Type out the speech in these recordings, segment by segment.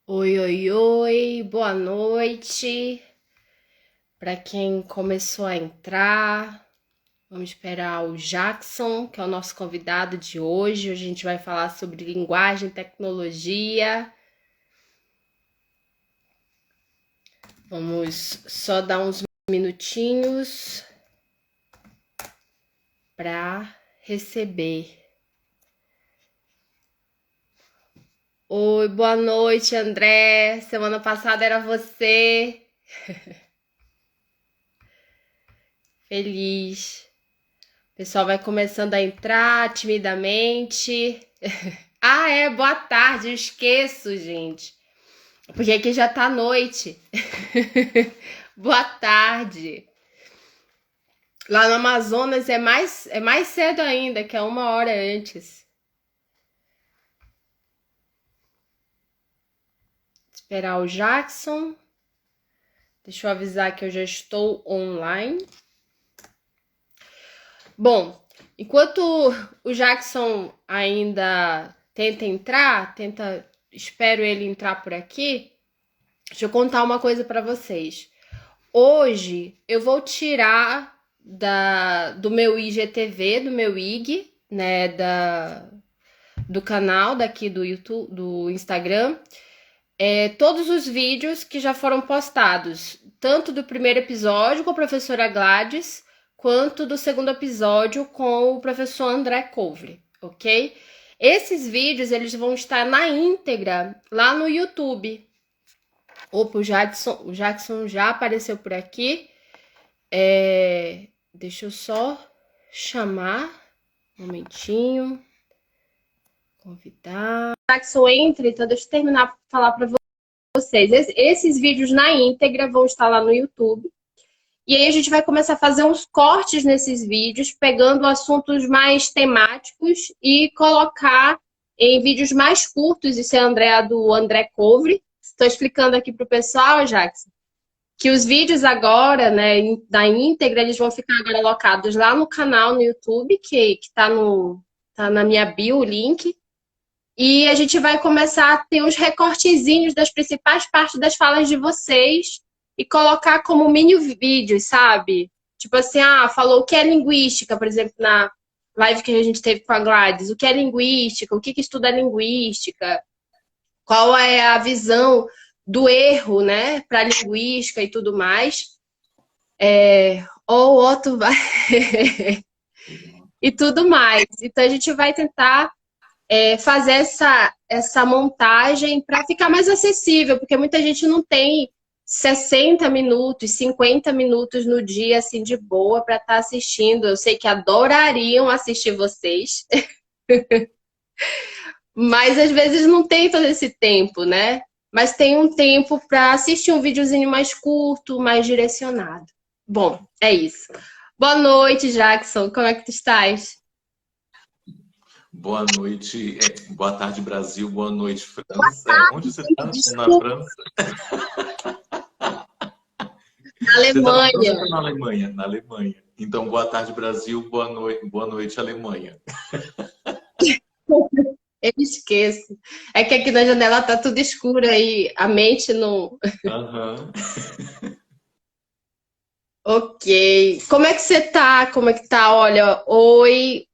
Oi, oi, oi, boa noite. Para quem começou a entrar, vamos esperar o Jackson, que é o nosso convidado de hoje. Hoje a gente vai falar sobre linguagem e tecnologia. Vamos só dar uns minutinhos para receber. Oi, boa noite, André. Semana passada era você. Feliz. O pessoal vai começando a entrar timidamente. Ah, é, boa tarde, eu esqueço, gente. Porque aqui já tá noite. Boa tarde. Lá no Amazonas é mais cedo ainda, que é 1 hora antes. Esperar o Jackson. Deixa eu avisar que eu já estou online. Bom, enquanto o Jackson ainda tenta entrar, espero ele entrar por aqui. Deixa eu contar uma coisa para vocês. Hoje eu vou tirar do meu IGTV, do meu IG, né, do canal daqui do YouTube, do Instagram, todos os vídeos que já foram postados, tanto do primeiro episódio com a professora Gladys, quanto do segundo episódio com o professor André Couvre, ok? Esses vídeos eles vão estar na íntegra lá no YouTube. Opa, o Jackson já apareceu por aqui. Deixa eu só chamar. Um momentinho. Convidar. Jackson entra, então deixa eu terminar para falar para vocês. Esses vídeos na íntegra vão estar lá no YouTube. E aí a gente vai começar a fazer uns cortes nesses vídeos, pegando assuntos mais temáticos e colocar em vídeos mais curtos. Isso é do André Couvre. Estou explicando aqui para o pessoal, Jackson, que os vídeos agora, né, da íntegra, eles vão ficar agora alocados lá no canal no YouTube, que tá na minha bio o link. E a gente vai começar a ter uns recortezinhos das principais partes das falas de vocês e colocar como mini vídeos, sabe? Tipo assim, falou o que é linguística, por exemplo, na live que a gente teve com a Gladys, o que é linguística, o que estuda linguística, qual é a visão do erro, né, para linguística e tudo mais. Ou o outro vai e tudo mais. Então a gente vai tentar fazer essa montagem para ficar mais acessível, porque muita gente não tem 60 minutos, 50 minutos no dia, assim, de boa para estar assistindo. Eu sei que adorariam assistir vocês, mas às vezes não tem todo esse tempo, né? Mas tem um tempo para assistir um videozinho mais curto, mais direcionado. Bom, é isso. Boa noite, Jackson. Como é que tu estás? Boa noite, boa tarde Brasil, boa noite França. Onde você está? Na Desculpa, França? na Você está na França Alemanha. ou está na Alemanha? Na Alemanha. Então, boa tarde Brasil, boa noite Alemanha. Eu esqueço. É que aqui na janela tá tudo escuro aí, a mente não. Aham. Ok. Como é que você tá? Como é que tá? Olha, oi,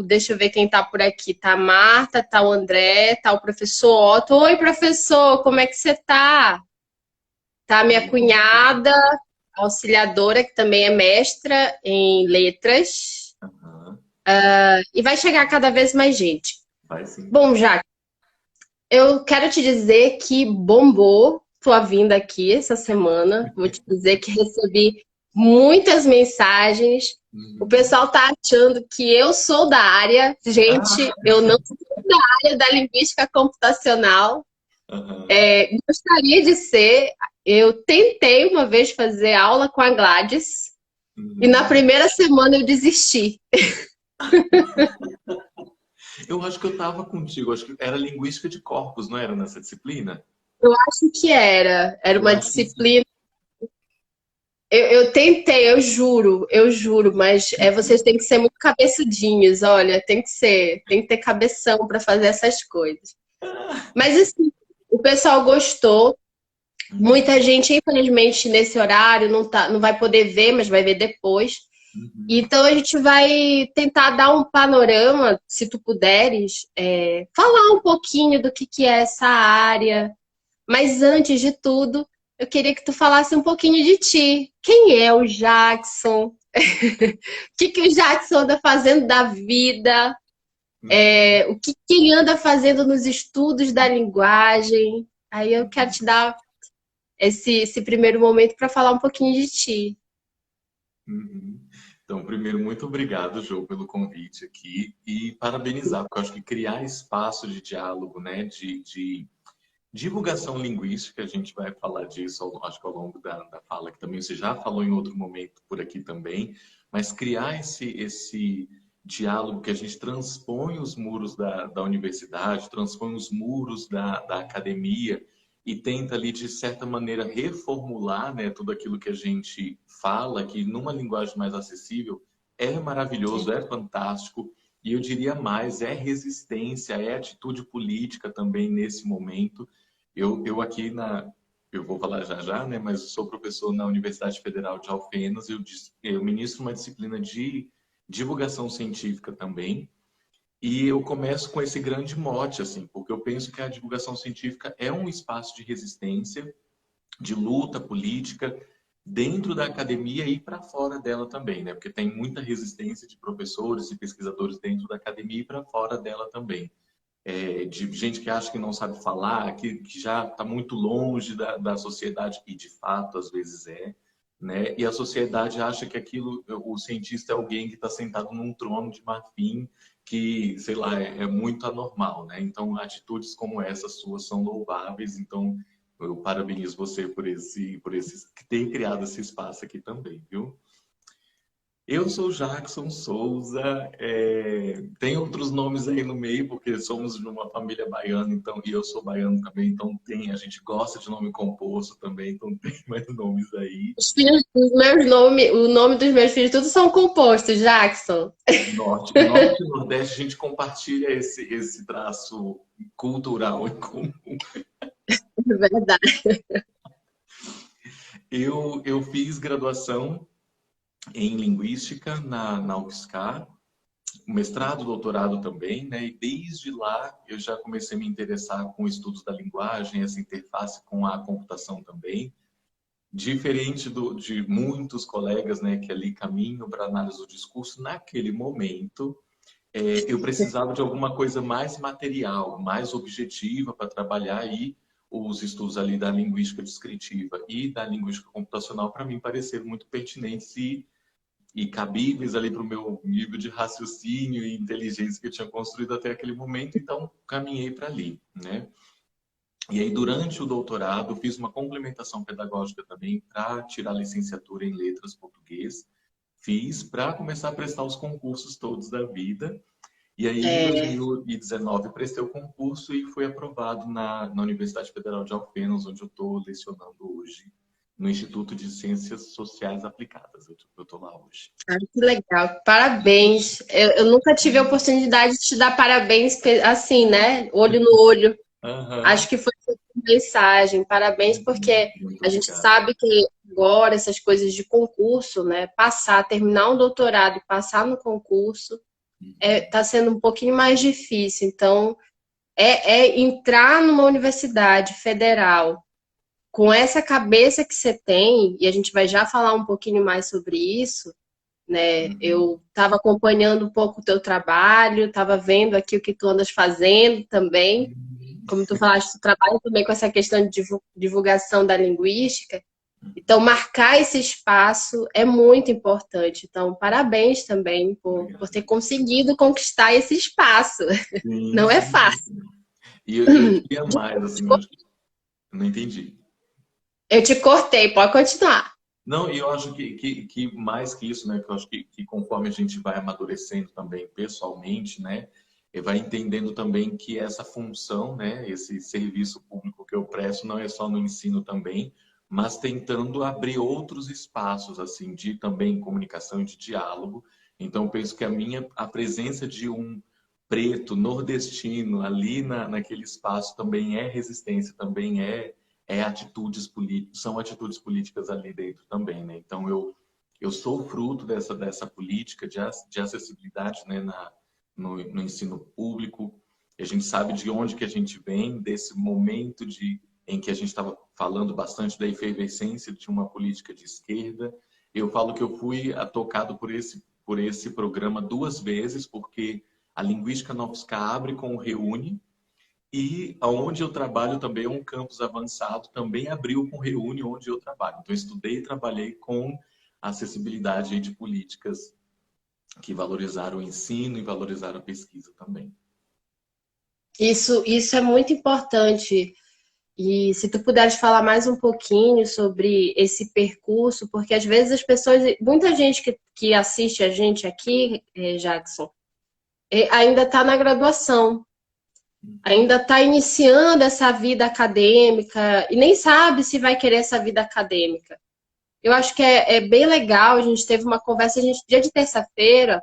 deixa eu ver quem tá por aqui. Tá a Marta, tá o André, tá o professor Otto. Oi, professor, como é que você tá? Tá a minha Bem, cunhada, auxiliadora, que também é mestra em letras. aham. E vai chegar cada vez mais gente. Vai sim. Bom, já eu quero te dizer que bombou tua vinda aqui essa semana. Vou te dizer que recebi muitas mensagens. O Uhum. pessoal tá achando que eu sou da área. Gente, Ah, eu não sou da área da linguística computacional. aham. Gostaria de ser. Eu tentei uma vez fazer aula com a Gladys e na Uhum. primeira semana eu desisti. Eu acho que eu estava contigo, acho que era linguística de corpos, não era nessa disciplina? Eu acho que era Eu uma acho que sim. disciplina. Eu tentei, eu juro, mas vocês têm que ser muito cabeçudinhos, olha, tem que ter cabeção para fazer essas coisas. Mas assim, pessoal gostou. Muita gente, infelizmente, nesse horário não vai poder ver, mas vai ver depois. Uhum. Então, a gente vai tentar dar um panorama, se tu puderes, falar um pouquinho do que é essa área. Mas antes de tudo, eu queria que tu falasse um pouquinho de ti. Quem é o Jackson? O que o Jackson anda fazendo da vida? O que ele anda fazendo nos estudos da linguagem? Aí eu quero te dar esse primeiro momento para falar um pouquinho de ti. Uhum. Então, primeiro, muito obrigado, Jô, pelo convite aqui e parabenizar, porque eu acho que criar espaço de diálogo, né, de divulgação linguística, a gente vai falar disso, acho que ao longo da fala, que também você já falou em outro momento por aqui também, mas criar esse diálogo que a gente transpõe os muros da universidade, transpõe os muros da academia e tenta ali, de certa maneira, reformular, né, tudo aquilo que a gente fala, que numa linguagem mais acessível, é maravilhoso, é fantástico, e eu diria mais, é resistência, é atitude política também nesse momento. Eu aqui eu vou falar já já, né? Mas eu sou professor na Universidade Federal de Alfenas. Eu ministro uma disciplina de divulgação científica também. E eu começo com esse grande mote, assim, porque eu penso que a divulgação científica é um espaço de resistência, de luta política, dentro da academia e para fora dela também, né? Porque tem muita resistência de professores e pesquisadores dentro da academia e para fora dela também, de gente que acha que não sabe falar, que já está muito longe da sociedade, e de fato às vezes né? E a sociedade acha que aquilo, o cientista é alguém que está sentado num trono de marfim, que, sei lá, é muito anormal, né? Então, atitudes como essa suas são louváveis, então eu parabenizo você por esse ter criado esse espaço aqui também, viu? Eu sou Jackson Souza, tem outros nomes aí no meio, porque somos de uma família baiana, então, e eu sou baiano também, então a gente gosta de nome composto também, então tem mais nomes aí. Os filhos dos meus nomes, o nome dos meus filhos, todos são compostos, Jackson. Norte e Nordeste, a gente compartilha esse traço cultural em comum. É verdade. Eu fiz graduação em Linguística na UFSCar, mestrado, doutorado também, né? E desde lá eu já comecei a me interessar com estudos da linguagem, essa interface com a computação também. Diferente de muitos colegas, né, que ali caminham para análise do discurso, naquele momento eu precisava de alguma coisa mais material, mais objetiva para trabalhar aí os estudos ali da linguística descritiva e da linguística computacional para mim pareceram muito pertinentes e cabíveis ali para o meu nível de raciocínio e inteligência que eu tinha construído até aquele momento, então caminhei para ali, né? E aí, durante o doutorado, fiz uma complementação pedagógica também para tirar a licenciatura em Letras Português. Fiz para começar a prestar os concursos todos da vida. E aí, em 2019, prestei o concurso e fui aprovado na Universidade Federal de Alfenas, onde eu estou lecionando hoje, no Instituto de Ciências Sociais Aplicadas. Eu estou lá hoje. Ah, que legal, parabéns. Eu nunca tive a oportunidade de te dar parabéns assim, né? Olho no olho. Aham. Acho que foi essa mensagem. Parabéns, porque Muito a gente obrigado. sabe que agora essas coisas de concurso, né? Terminar um doutorado e passar no concurso, está sendo um pouquinho mais difícil. Então, entrar numa universidade federal com essa cabeça que você tem, e a gente vai já falar um pouquinho mais sobre isso, né? Uhum. Eu estava acompanhando um pouco o teu trabalho, estava vendo aqui o que tu andas fazendo também. Como tu falaste, tu trabalha também com essa questão de divulgação da linguística. Então, marcar esse espaço é muito importante. Então, parabéns também por ter Obrigado. conseguido conquistar esse espaço. Sim, Não é sim. fácil. E eu diria mais, assim, eu acho que eu não entendi. Eu te cortei, pode continuar. Não, e eu acho que mais que isso, né? Que eu acho que conforme a gente vai amadurecendo também pessoalmente, né? E vai entendendo também que essa função, né? Esse serviço público que eu presto não é só no ensino também, mas tentando abrir outros espaços, assim, de também comunicação e de diálogo. Então, eu penso que a presença de um preto, nordestino, ali naquele espaço também é resistência, também é atitudes políticas, são atitudes políticas ali dentro também, né? Então, eu sou fruto dessa política de acessibilidade, né, no ensino público. A gente sabe de onde que a gente vem, desse momento em que a gente estava falando bastante da efervescência de uma política de esquerda. Eu falo que eu fui tocado por esse programa 2 vezes, porque a Linguística na UFSCar abre com o Reúne, e onde eu trabalho também é um campus avançado, também abriu com o Reúne, onde eu trabalho. Então, eu estudei e trabalhei com acessibilidade de políticas que valorizaram o ensino e valorizaram a pesquisa também. Isso é muito importante. E se tu puderes falar mais um pouquinho sobre esse percurso, porque às vezes as pessoas, muita gente que assiste a gente aqui, Jackson, ainda está na graduação, ainda está iniciando essa vida acadêmica e nem sabe se vai querer essa vida acadêmica. Eu acho que é bem legal, a gente teve uma conversa, dia de terça-feira,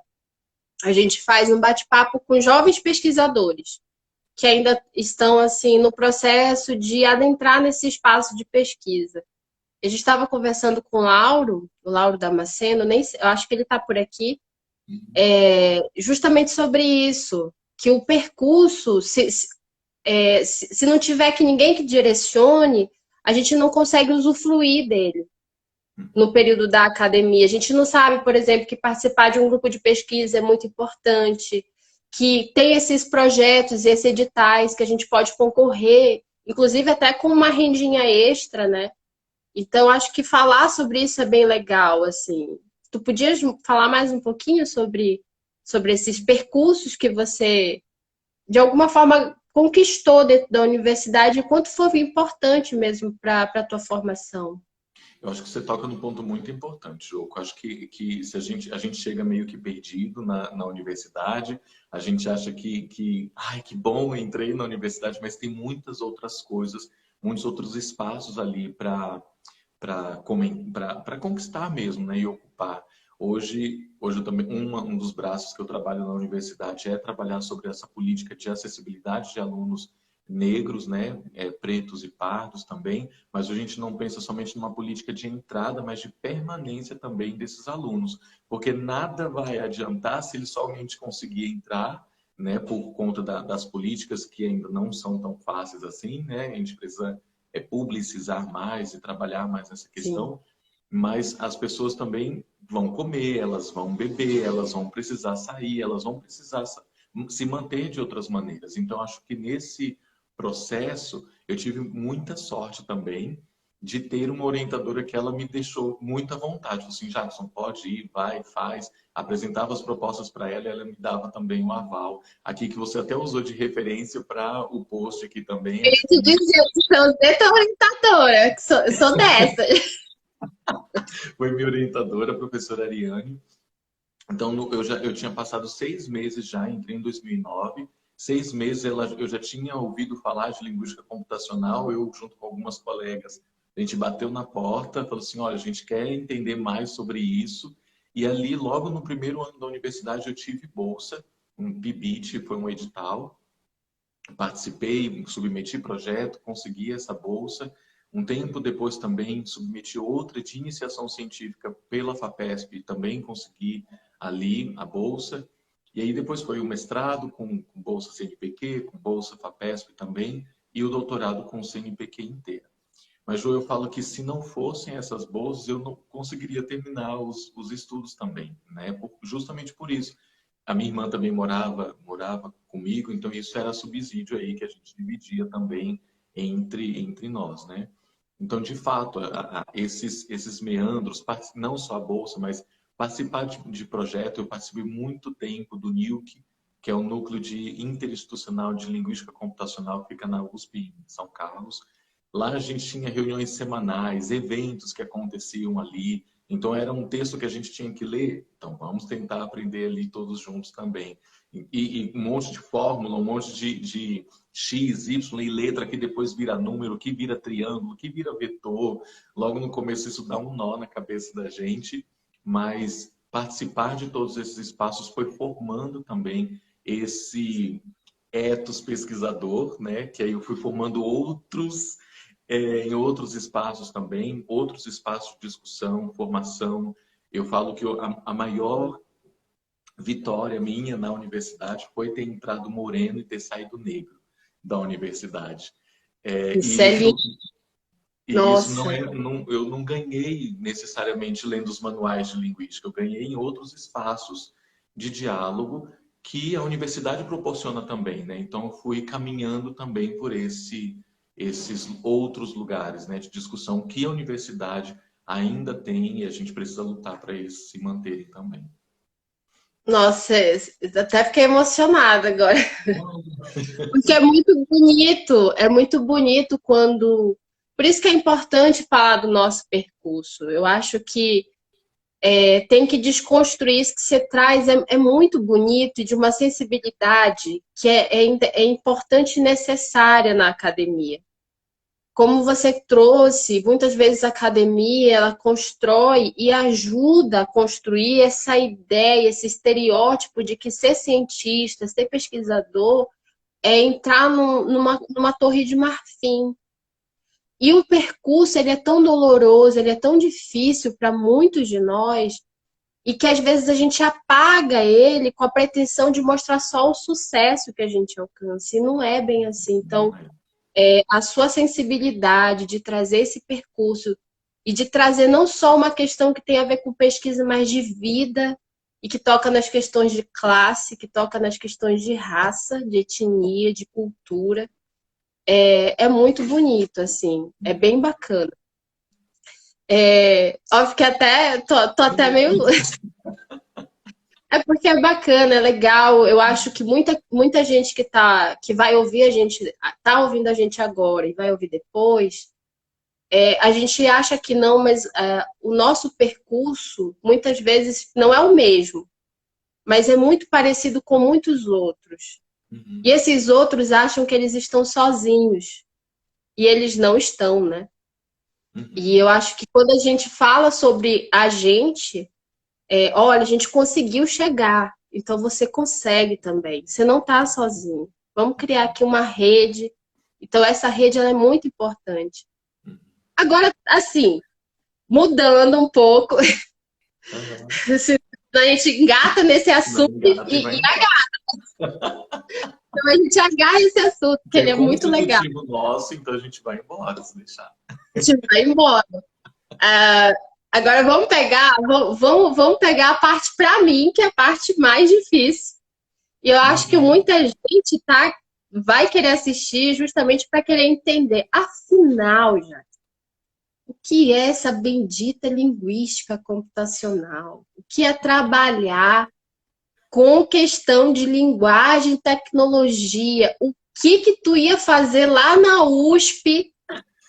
a gente faz um bate-papo com jovens pesquisadores que ainda estão assim no processo de adentrar nesse espaço de pesquisa. A gente estava conversando com o Lauro Damasceno, eu acho que ele está por aqui, justamente sobre isso, que o percurso, se não tiver ninguém que direcione, a gente não consegue usufruir dele no período da academia. A gente não sabe, por exemplo, que participar de um grupo de pesquisa é muito importante, que tem esses projetos e esses editais que a gente pode concorrer, inclusive até com uma rendinha extra, né? Então, acho que falar sobre isso é bem legal, assim. Tu podias falar mais um pouquinho sobre esses percursos que você, de alguma forma, conquistou dentro da universidade e quanto foi importante mesmo para a tua formação? Eu acho que você toca num ponto muito importante, Jô. Eu acho que se a gente chega meio que perdido na universidade, a gente acha ai, que bom, eu entrei na universidade, mas tem muitas outras coisas, muitos outros espaços ali para conquistar mesmo, né, e ocupar. Hoje eu também, um dos braços que eu trabalho na universidade é trabalhar sobre essa política de acessibilidade de alunos negros, né, pretos e pardos também, mas a gente não pensa somente numa política de entrada, mas de permanência também desses alunos, porque nada vai adiantar se eles somente conseguir entrar, né, por conta das políticas que ainda não são tão fáceis assim, né, a gente precisa publicizar mais e trabalhar mais nessa Sim. questão, mas as pessoas também vão comer, elas vão beber, elas vão precisar sair, elas vão precisar se manter de outras maneiras. Então, acho que nesse processo eu tive muita sorte também de ter uma orientadora que ela me deixou muita vontade. Falei assim, Jackson, pode ir, vai, faz. Apresentava as propostas para ela e ela me dava também um aval. Aqui que você até usou de referência para o post aqui também. Eu te dizia que sou orientadora, que sou dessa. Foi minha orientadora, a professora Ariane. Então, eu tinha passado 6 meses já, entrei em 2009. 6 meses eu já tinha ouvido falar de linguística computacional. Eu, junto com algumas colegas, a gente bateu na porta, falou assim, olha, a gente quer entender mais sobre isso. E ali, logo no primeiro ano da universidade, eu tive bolsa, um PIBIT, foi um edital. Participei, submeti projeto, consegui essa bolsa. Um tempo depois também submeti outra de iniciação científica pela FAPESP, também consegui ali a bolsa. E aí depois foi o mestrado com bolsa CNPq, com bolsa FAPESP também, e o doutorado com CNPq inteira. Mas, Ju, eu falo que se não fossem essas bolsas, eu não conseguiria terminar os estudos também, né? Justamente por isso. A minha irmã também morava comigo, então isso era subsídio aí que a gente dividia também entre nós, né? Então, de fato, esses meandros, não só a bolsa, mas participar de projeto, eu participei muito tempo do NILC, que é o Núcleo de Interinstitucional de Linguística Computacional, que fica na USP, em São Carlos. Lá a gente tinha reuniões semanais, eventos que aconteciam ali. Então era um texto que a gente tinha que ler. Então vamos tentar aprender ali todos juntos também. E um monte de fórmula, um monte de X, Y e letra que depois vira número, que vira triângulo, que vira vetor. Logo no começo isso dá um nó na cabeça da gente, mas participar de todos esses espaços foi formando também esse ethos pesquisador, né? Que aí eu fui formando outros em outros espaços também, outros espaços de discussão, formação. Eu falo que a maior vitória minha na universidade foi ter entrado moreno e ter saído negro da universidade. Isso E é isso, lindo. e isso Nossa. eu não ganhei necessariamente lendo os manuais de linguística, eu ganhei em outros espaços de diálogo que a universidade proporciona também, né? Então eu fui caminhando também por esses outros lugares, né, de discussão que a universidade ainda tem e a gente precisa lutar para eles se manterem também. Nossa, até fiquei emocionada agora. Porque é muito bonito quando. Por isso que é importante falar do nosso percurso. Eu acho que tem que desconstruir isso que você traz, é muito bonito e de uma sensibilidade que é importante e necessária na academia. Como você trouxe, muitas vezes a academia ela constrói e ajuda a construir essa ideia, esse estereótipo de que ser cientista, ser pesquisador é entrar numa torre de marfim. E o percurso ele é tão doloroso, ele é tão difícil para muitos de nós, e que às vezes a gente apaga ele com a pretensão de mostrar só o sucesso que a gente alcança. E não é bem assim. Então, a sua sensibilidade de trazer esse percurso e de trazer não só uma questão que tem a ver com pesquisa, mas de vida e que toca nas questões de classe, que toca nas questões de raça, de etnia, de cultura, é muito bonito, assim, é bem bacana. Óbvio que até tô até meio. É porque é bacana, é legal. Eu acho que muita gente que vai ouvir a gente, tá ouvindo a gente agora e vai ouvir depois, a gente acha que não, mas o nosso percurso muitas vezes não é o mesmo, mas é muito parecido com muitos outros. Uhum. E esses outros acham que eles estão sozinhos. E eles não estão, né? Uhum. E eu acho que quando a gente fala sobre a gente, olha, a gente conseguiu chegar. Então você consegue também. Você não está sozinho. Vamos criar aqui uma rede. Então essa rede ela é muito importante. Uhum. Agora, assim, mudando um pouco, Uhum. a gente engata nesse Não, assunto engata e vai embora. então a gente agarra esse assunto, que Que ele é é muito legal. constitutivo nosso, então a gente vai embora se deixar. A gente vai embora. Agora vamos pegar a parte para mim, que é a parte mais difícil. E eu acho que Uhum. muita gente vai querer assistir justamente para querer entender. Afinal, já, o que é essa bendita linguística computacional? O que é trabalhar com questão de linguagem e tecnologia? O que tu ia fazer lá na USP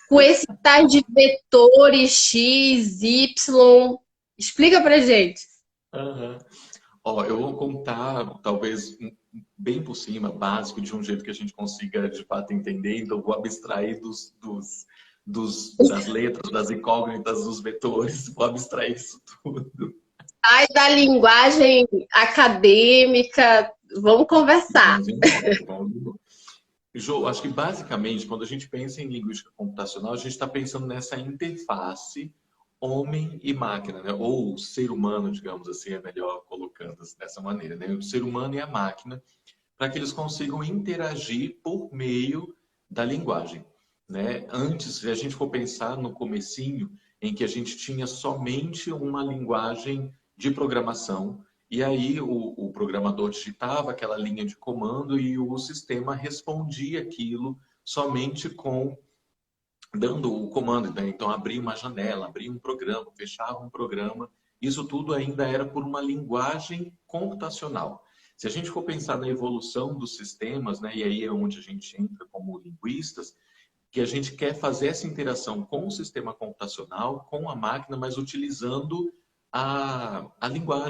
com esse tal de vetores X, Y? Explica pra gente. Uhum. Ó, eu vou contar, talvez, bem por cima, básico, de um jeito que a gente consiga, de fato, entender. Então, vou abstrair das letras, das incógnitas, dos vetores, vou abstrair isso tudo. Sai da linguagem acadêmica, vamos conversar. Vamos embora. Jô, acho que, basicamente, quando a gente pensa em linguística computacional, a gente está pensando nessa interface homem e máquina, né? Ou ser humano, digamos assim, é melhor colocando dessa maneira, né? O ser humano e a máquina, para que eles consigam interagir por meio da linguagem, né? Antes, se a gente for pensar no comecinho, em que a gente tinha somente uma linguagem de programação, e aí o programador digitava aquela linha de comando e o sistema respondia aquilo somente com dando o comando, né? Então abria uma janela, abria um programa, fechava um programa. Isso tudo ainda era por uma linguagem computacional. Se a gente for pensar na evolução dos sistemas, né, e aí é onde a gente entra como linguistas, que a gente quer fazer essa interação com o sistema computacional, com a máquina, mas utilizando a língua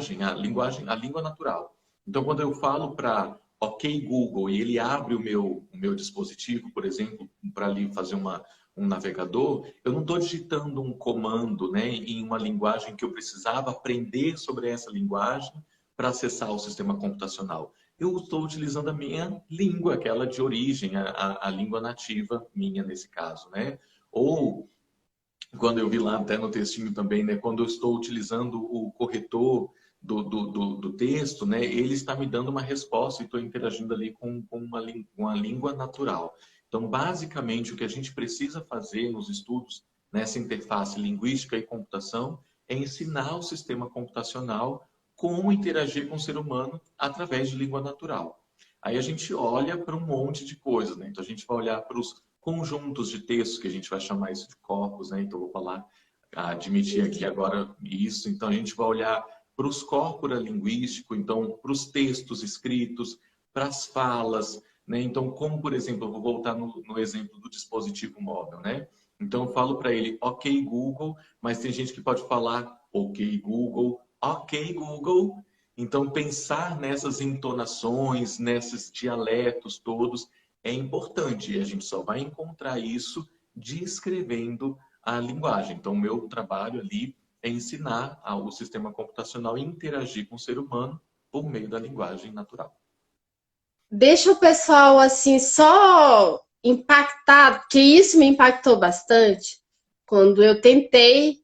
natural. Então, quando eu falo para OK Google e ele abre o meu dispositivo, por exemplo, para ali fazer um navegador, eu não estou digitando um comando, né, em uma linguagem que eu precisava aprender sobre essa linguagem para acessar o sistema computacional. eu estou utilizando a minha língua, aquela de origem, a língua nativa minha nesse caso, né? Ou quando eu vi lá até no textinho também, né? Quando eu estou utilizando o corretor do texto, né? Ele está me dando uma resposta e estou interagindo ali com uma língua natural. Então, basicamente, o que a gente precisa fazer nos estudos nessa interface linguística e computação é ensinar o sistema computacional como interagir com o ser humano através de língua natural. Aí a gente olha para um monte de coisas, né? Então a gente vai olhar para os conjuntos de textos, que a gente vai chamar isso de corpos, né? Então eu vou falar, admitir aqui agora isso. Então a gente vai olhar para os corpora linguístico, então para os textos escritos, para as falas, né? Então, como por exemplo, eu vou voltar no exemplo do dispositivo móvel, né? Então eu falo para ele, ok Google, mas tem gente que pode falar ok Google, ok Google. Então pensar nessas entonações, nesses dialetos todos é importante. E a gente só vai encontrar isso descrevendo a linguagem. Então o meu trabalho ali é ensinar o sistema computacional a interagir com o ser humano por meio da linguagem natural. Deixa o pessoal assim só impactado, que isso me impactou bastante quando eu tentei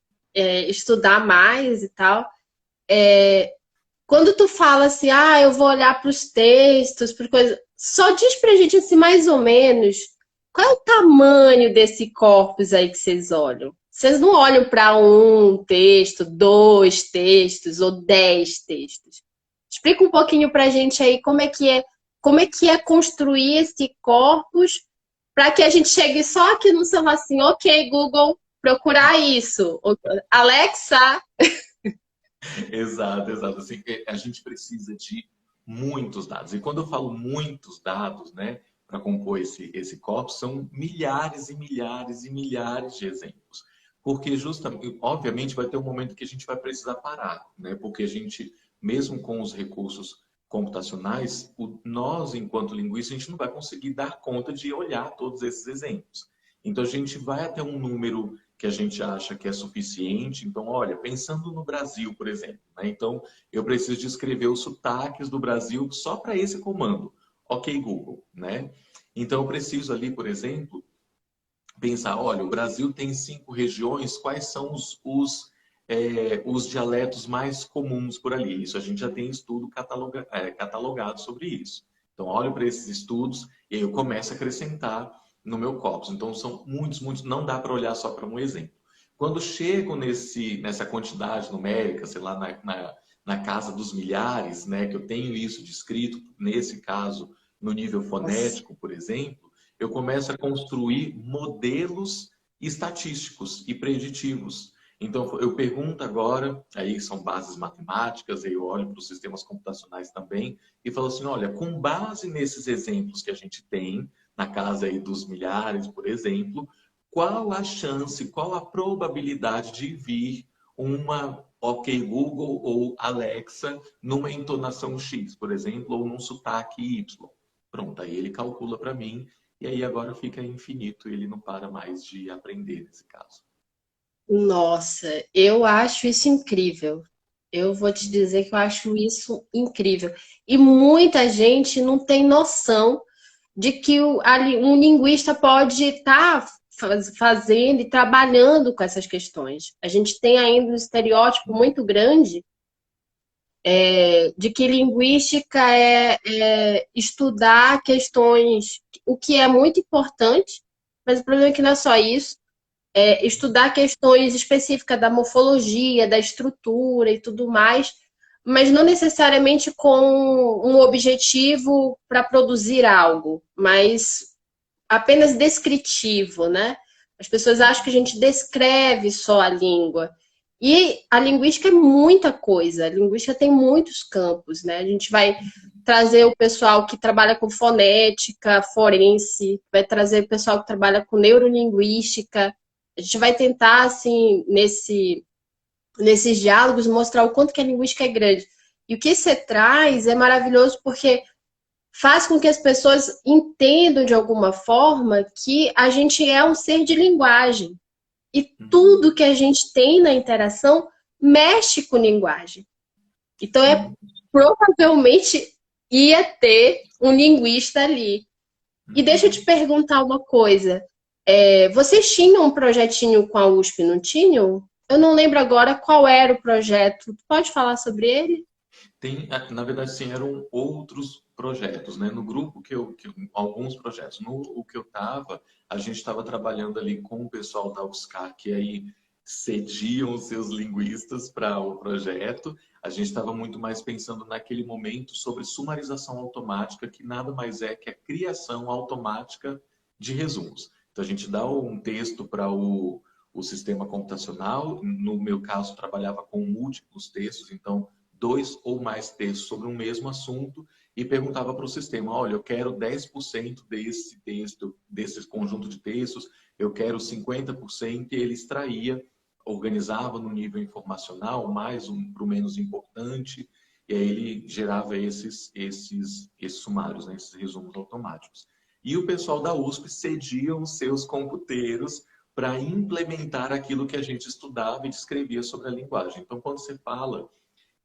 estudar mais e tal. Quando tu fala assim, eu vou olhar para os textos, por coisa, só diz pra gente assim mais ou menos qual é o tamanho desse corpus aí que vocês olham. Vocês não olham para um texto, dois textos ou 10 textos. Explica um pouquinho pra gente aí como é que é construir esse corpus para que a gente chegue só aqui no celular assim, ok, Google, procurar isso. Alexa. Exato, exato. Assim, a gente precisa de muitos dados. E quando eu falo muitos dados, né, para compor esse corpus, são milhares e milhares e milhares de exemplos. Porque justamente, obviamente, vai ter um momento que a gente vai precisar parar, né? Porque a gente, mesmo com os recursos computacionais, nós, enquanto linguistas, a gente não vai conseguir dar conta de olhar todos esses exemplos. Então, a gente vai até um número que a gente acha que é suficiente. Então, olha, pensando no Brasil, por exemplo, né? Então, eu preciso descrever os sotaques do Brasil só para esse comando. Ok, Google, né? Então, eu preciso ali, por exemplo, pensar, olha, o Brasil tem 5 regiões, quais são os dialetos mais comuns por ali? Isso a gente já tem estudo catalogado sobre isso. Então, olho para esses estudos e aí eu começo a acrescentar no meu corpus. Então, são muitos, muitos, não dá para olhar só para um exemplo. Quando chego nessa quantidade numérica, sei lá, na casa dos milhares, né, que eu tenho isso descrito, nesse caso, no nível fonético, por exemplo, eu começo a construir modelos estatísticos e preditivos. Então, eu pergunto agora, aí são bases matemáticas, aí eu olho para os sistemas computacionais também, e falo assim, olha, com base nesses exemplos que a gente tem, na casa aí dos milhares, por exemplo, qual a chance, qual a probabilidade de vir uma OK Google ou Alexa numa entonação X, por exemplo, ou num sotaque Y. Pronto, aí ele calcula para mim e aí agora fica infinito, ele não para mais de aprender nesse caso. Nossa, eu acho isso incrível. Eu vou te dizer que eu acho isso incrível. E muita gente não tem noção de que um linguista pode estar fazendo e trabalhando com essas questões. A gente tem ainda um estereótipo muito grande de que linguística é estudar questões, o que é muito importante, mas o problema é que não é só isso. Estudar questões específicas da morfologia, da estrutura e tudo mais, mas não necessariamente com um objetivo para produzir algo, mas apenas descritivo, né? As pessoas acham que a gente descreve só a língua. E a linguística é muita coisa, a linguística tem muitos campos, né? A gente vai trazer o pessoal que trabalha com fonética, forense, vai trazer o pessoal que trabalha com neurolinguística. A gente vai tentar, assim, nesses diálogos, mostrar o quanto que a linguística é grande. E o que você traz é maravilhoso porque faz com que as pessoas entendam de alguma forma que a gente é um ser de linguagem. E tudo que a gente tem na interação mexe com linguagem. Então, provavelmente ia ter um linguista ali. E deixa eu te perguntar uma coisa. Vocês tinham um projetinho com a USP, não tinham? Eu não lembro agora qual era o projeto. Tu pode falar sobre ele? Na verdade, sim, eram outros projetos, né? No grupo alguns projetos. No o que eu estava, a gente estava trabalhando ali com o pessoal da UFSCar, que aí cediam os seus linguistas para o projeto. A gente estava muito mais pensando naquele momento sobre sumarização automática, que nada mais é que a criação automática de resumos. Então, a gente dá um texto para o sistema computacional. No meu caso, trabalhava com múltiplos textos, então 2 ou mais textos sobre um mesmo assunto e perguntava para o sistema, olha, eu quero 10% desse texto, desse conjunto de textos, eu quero 50%, e ele extraía, organizava no nível informacional, mais um para o menos importante, e aí ele gerava esses sumários, né, esses resumos automáticos. E o pessoal da USP cedia os seus computeiros para implementar aquilo que a gente estudava e descrevia sobre a linguagem. Então, quando você fala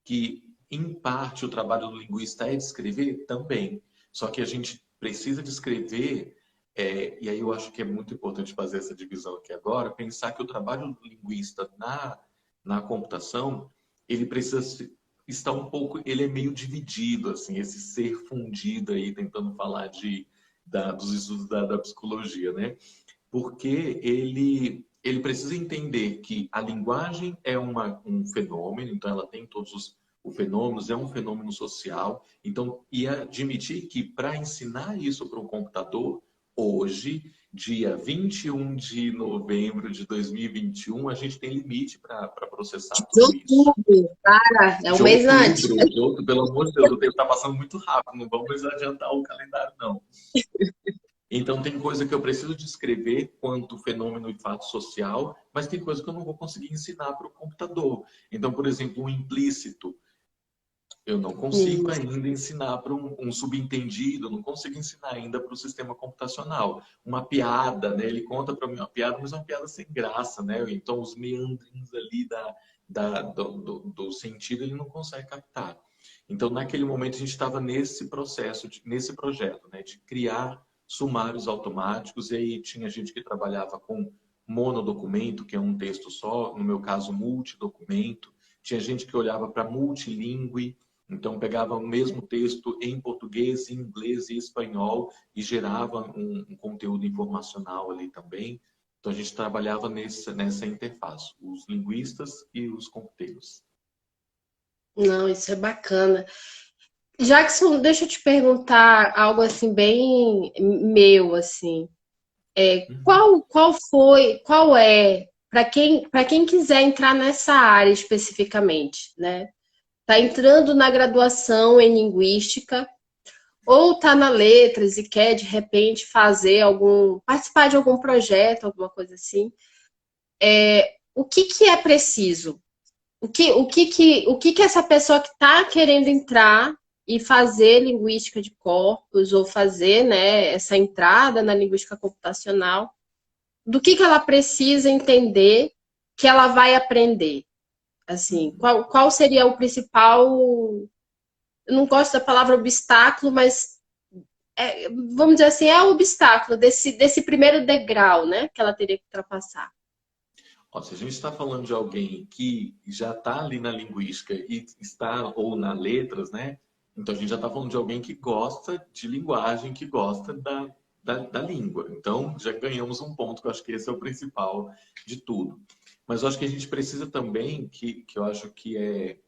que, em parte, o trabalho do linguista é descrever também. Só que a gente precisa descrever, e aí eu acho que é muito importante fazer essa divisão aqui agora, pensar que o trabalho do linguista na computação, ele precisa estar um pouco, ele é meio dividido, assim, esse ser fundido aí, tentando falar dos estudos da psicologia, né? Porque ele precisa entender que a linguagem é um fenômeno, então ela tem todos os fenômenos, é um fenômeno social, então, e admitir que para ensinar isso para um computador, hoje, dia 21 de novembro de 2021, a gente tem limite para processar De tudo isso. outubro, cara, é um mês antes. De outubro, pelo amor de Deus, o tempo está passando muito rápido, não vamos adiantar o calendário, não. Então, tem coisa que eu preciso descrever quanto fenômeno e fato social, mas tem coisa que eu não vou conseguir ensinar para o computador. Então, por exemplo, o implícito, eu não consigo Isso. ainda ensinar para um subentendido, não consigo ensinar ainda para o sistema computacional. Uma piada, né? Ele conta para mim uma piada, mas é uma piada sem graça, né? Então, os meandrinhos ali do sentido, ele não consegue captar. Então, naquele momento, a gente estava nesse processo, nesse projeto, né? De criar sumários automáticos, e aí tinha gente que trabalhava com monodocumento, que é um texto só, no meu caso, multidocumento. Tinha gente que olhava para multilingüe, então pegava o mesmo texto em português, em inglês e espanhol e gerava um conteúdo informacional ali também. Então a gente trabalhava nessa interface, os linguistas e os computeiros. Não, isso é bacana. Jackson, deixa eu te perguntar algo assim bem meu assim. Uhum. Qual é para quem quiser entrar nessa área especificamente, né? Tá entrando na graduação em linguística ou tá na letras e quer de repente participar de algum projeto, alguma coisa assim. O que que é preciso? O que que essa pessoa que está querendo entrar e fazer linguística de corpos ou fazer, né, essa entrada na linguística computacional, do que ela precisa entender que ela vai aprender? Assim, Uhum. qual seria o principal? Eu não gosto da palavra obstáculo, mas vamos dizer assim, é o obstáculo desse primeiro degrau, né, que ela teria que ultrapassar. Ó, se a gente está falando de alguém que já está ali na linguística e está, ou na letras, né? Então a gente já está falando de alguém que gosta de linguagem, que gosta da língua. Então já ganhamos um ponto, que eu acho que esse é o principal de tudo. Mas eu acho que a gente precisa também, que eu acho que é,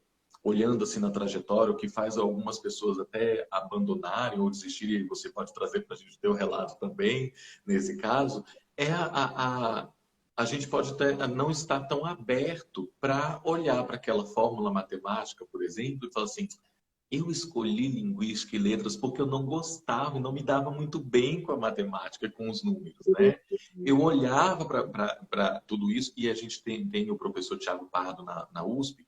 olhando assim na trajetória, o que faz algumas pessoas até abandonarem ou desistirem, e você pode trazer para a gente ter o relato também, nesse caso, é a gente pode até não estar tão aberto para olhar para aquela fórmula matemática, por exemplo, e falar assim: eu escolhi linguística e letras porque eu não gostava e não me dava muito bem com a matemática, com os números, né? Eu olhava para tudo isso, e a gente tem o professor Tiago Pardo na USP.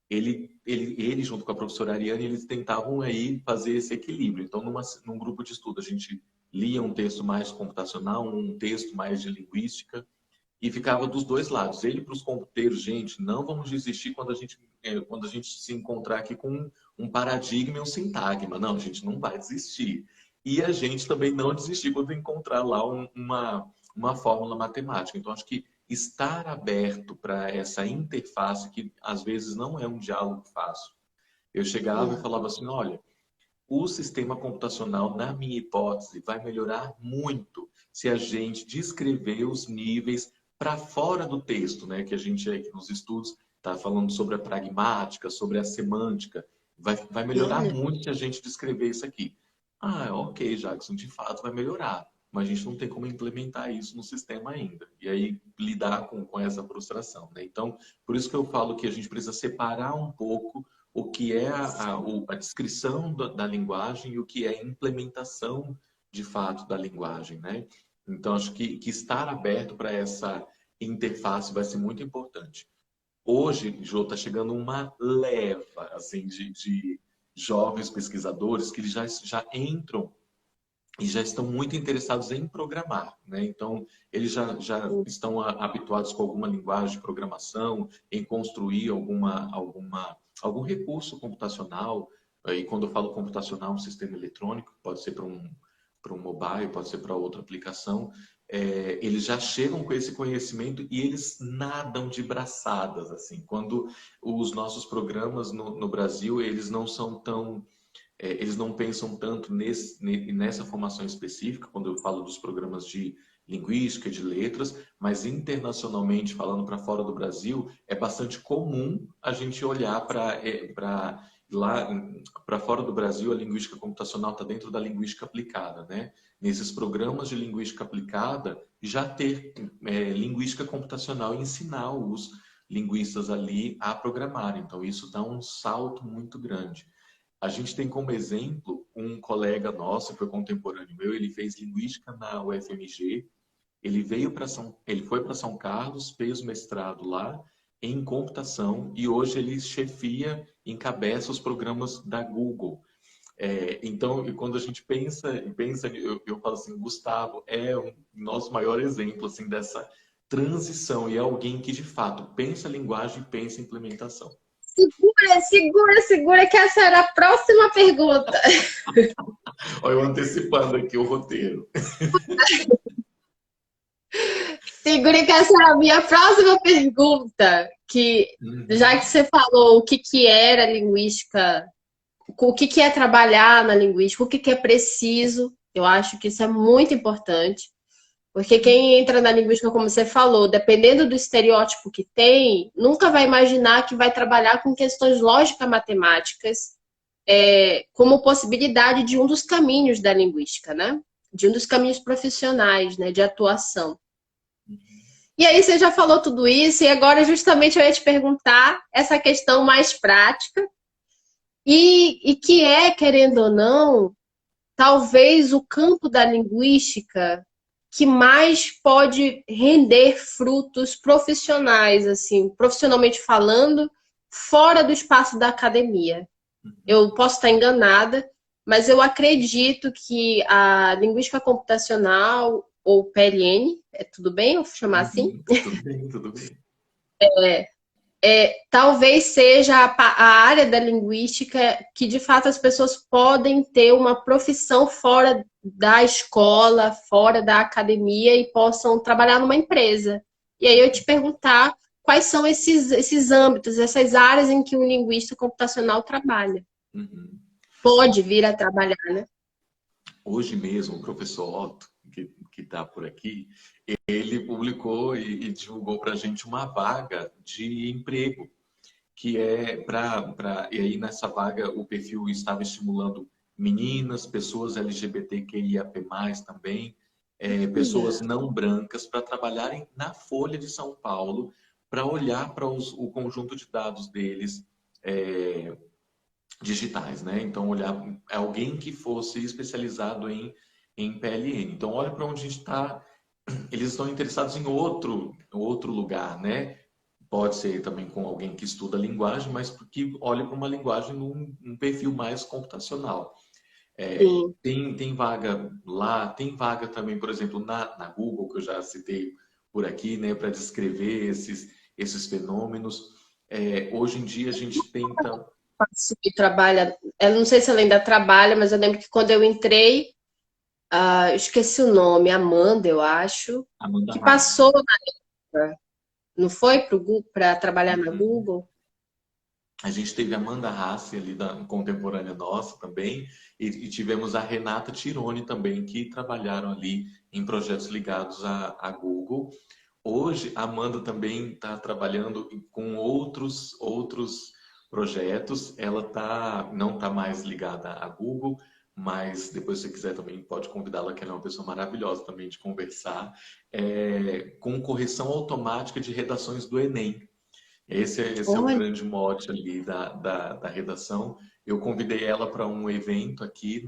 Ele, junto com a professora Ariane, eles tentavam aí fazer esse equilíbrio. Então, num grupo de estudo, a gente lia um texto mais computacional, um texto mais de linguística, e ficava dos dois lados. Ele para os computeiros, gente, não vamos desistir quando a gente se encontrar aqui com um paradigma e um sintagma. Não, a gente não vai desistir. E a gente também não desistir quando encontrar lá uma fórmula matemática. Então, acho que estar aberto para essa interface, que às vezes não é um diálogo fácil. Eu chegava e falava assim, olha, o sistema computacional, na minha hipótese, vai melhorar muito se a gente descrever os níveis para fora do texto, né? Que a gente aqui nos estudos está falando sobre a pragmática, sobre a semântica. Vai melhorar muito se a gente descrever isso aqui. Ah, ok, Jackson, de fato vai melhorar. Mas a gente não tem como implementar isso no sistema ainda. E aí lidar com essa frustração, né? Então, por isso que eu falo que a gente precisa separar um pouco o que é a descrição da linguagem e o que é a implementação de fato da linguagem, né? Então, acho que estar aberto para essa interface vai ser muito importante. Hoje, Jô, está chegando uma leva assim, de jovens pesquisadores que eles já entram e já estão muito interessados em programar, né? Então, eles já estão habituados com alguma linguagem de programação, em construir algum recurso computacional. E quando eu falo computacional, um sistema eletrônico, pode ser para um mobile, pode ser para outra aplicação. Eles já chegam com esse conhecimento e eles nadam de braçadas, assim. Quando os nossos programas no Brasil, eles não são tão eles não pensam tanto nessa formação específica, quando eu falo dos programas de linguística, de letras, mas internacionalmente, falando para fora do Brasil, é bastante comum a gente olhar para lá para fora do Brasil, a linguística computacional está dentro da linguística aplicada, né? Nesses programas de linguística aplicada, já ter linguística computacional e ensinar os linguistas ali a programar. Então, isso dá um salto muito grande. A gente tem como exemplo um colega nosso, que foi contemporâneo meu, ele fez linguística na UFMG, ele foi para São Carlos, fez o mestrado lá em computação e hoje ele chefia, encabeça os programas da Google. Então, quando a gente pensa eu falo assim, Gustavo é o nosso maior exemplo assim dessa transição e é alguém que de fato pensa a linguagem e pensa a implementação. Segura, que essa era a próxima pergunta. Olha, eu antecipando aqui o roteiro. Segura, que essa era a minha próxima pergunta. Já que você falou o que era linguística, o que é trabalhar na linguística, o que é preciso, eu acho que isso é muito importante. Porque quem entra na linguística, como você falou, dependendo do estereótipo que tem, nunca vai imaginar que vai trabalhar com questões lógico-matemáticas como possibilidade de um dos caminhos da linguística, né? De um dos caminhos profissionais, né? De atuação. E aí você já falou tudo isso, e agora justamente eu ia te perguntar essa questão mais prática, e que querendo ou não, talvez o campo da linguística que mais pode render frutos profissionais, assim, profissionalmente falando, fora do espaço da academia. Eu posso estar enganada, mas eu acredito que a linguística computacional, ou PLN, tudo bem eu chamar assim? Tudo bem, tudo bem. Talvez seja a área da linguística que, de fato, as pessoas podem ter uma profissão fora da escola, fora da academia e possam trabalhar numa empresa. E aí eu te perguntar quais são esses âmbitos, essas áreas em que o linguista computacional trabalha. Pode vir a trabalhar, né? Hoje mesmo, o professor Otto, que está por aqui, ele publicou e divulgou para a gente uma vaga de emprego, que e aí nessa vaga o perfil estava estimulando meninas, pessoas LGBTQIAP+, também, pessoas não brancas, para trabalharem na Folha de São Paulo, para olhar para o conjunto de dados deles digitais, né? Então, olhar alguém que fosse especializado em PLN. Então, olha para onde a gente está. Eles estão interessados em outro lugar, né? Pode ser também com alguém que estuda linguagem, mas que olha para uma linguagem num perfil mais computacional. Tem vaga lá, tem vaga também, por exemplo, na Google, que eu já citei por aqui, né, para descrever esses fenômenos. Hoje em dia a gente tenta... Que trabalha, eu não sei se ela ainda trabalha, mas eu lembro que quando eu entrei, eu esqueci o nome, Amanda, eu acho, Amanda que Haas. passou na época, não foi para trabalhar na Uhum. Google? A gente teve a Amanda Hassi ali da contemporânea nossa também, e tivemos a Renata Tironi também, que trabalharam ali em projetos ligados à Google. Hoje, a Amanda também está trabalhando com outros projetos. Ela não está mais ligada à Google, mas depois, se você quiser, também pode convidá-la, que ela é uma pessoa maravilhosa também de conversar, com correção automática de redações do Enem. Esse é o Olha, grande mote ali da redação. Eu convidei ela para um evento aqui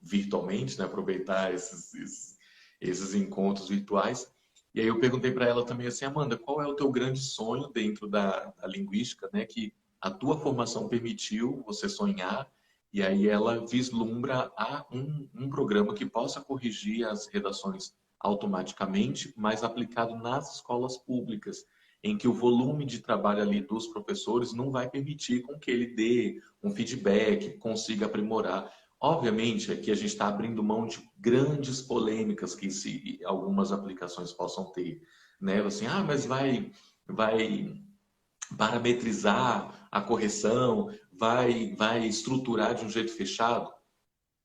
virtualmente, né? Aproveitar esses encontros virtuais. E aí eu perguntei para ela também assim, Amanda, qual é o teu grande sonho dentro da linguística, né? Que a tua formação permitiu você sonhar. E aí ela vislumbra um programa que possa corrigir as redações automaticamente, mas aplicado nas escolas públicas em que o volume de trabalho ali dos professores não vai permitir com que ele dê um feedback, consiga aprimorar. Obviamente, aqui a gente está abrindo mão de grandes polêmicas que algumas aplicações possam ter, né? Assim, mas vai parametrizar a correção, vai estruturar de um jeito fechado?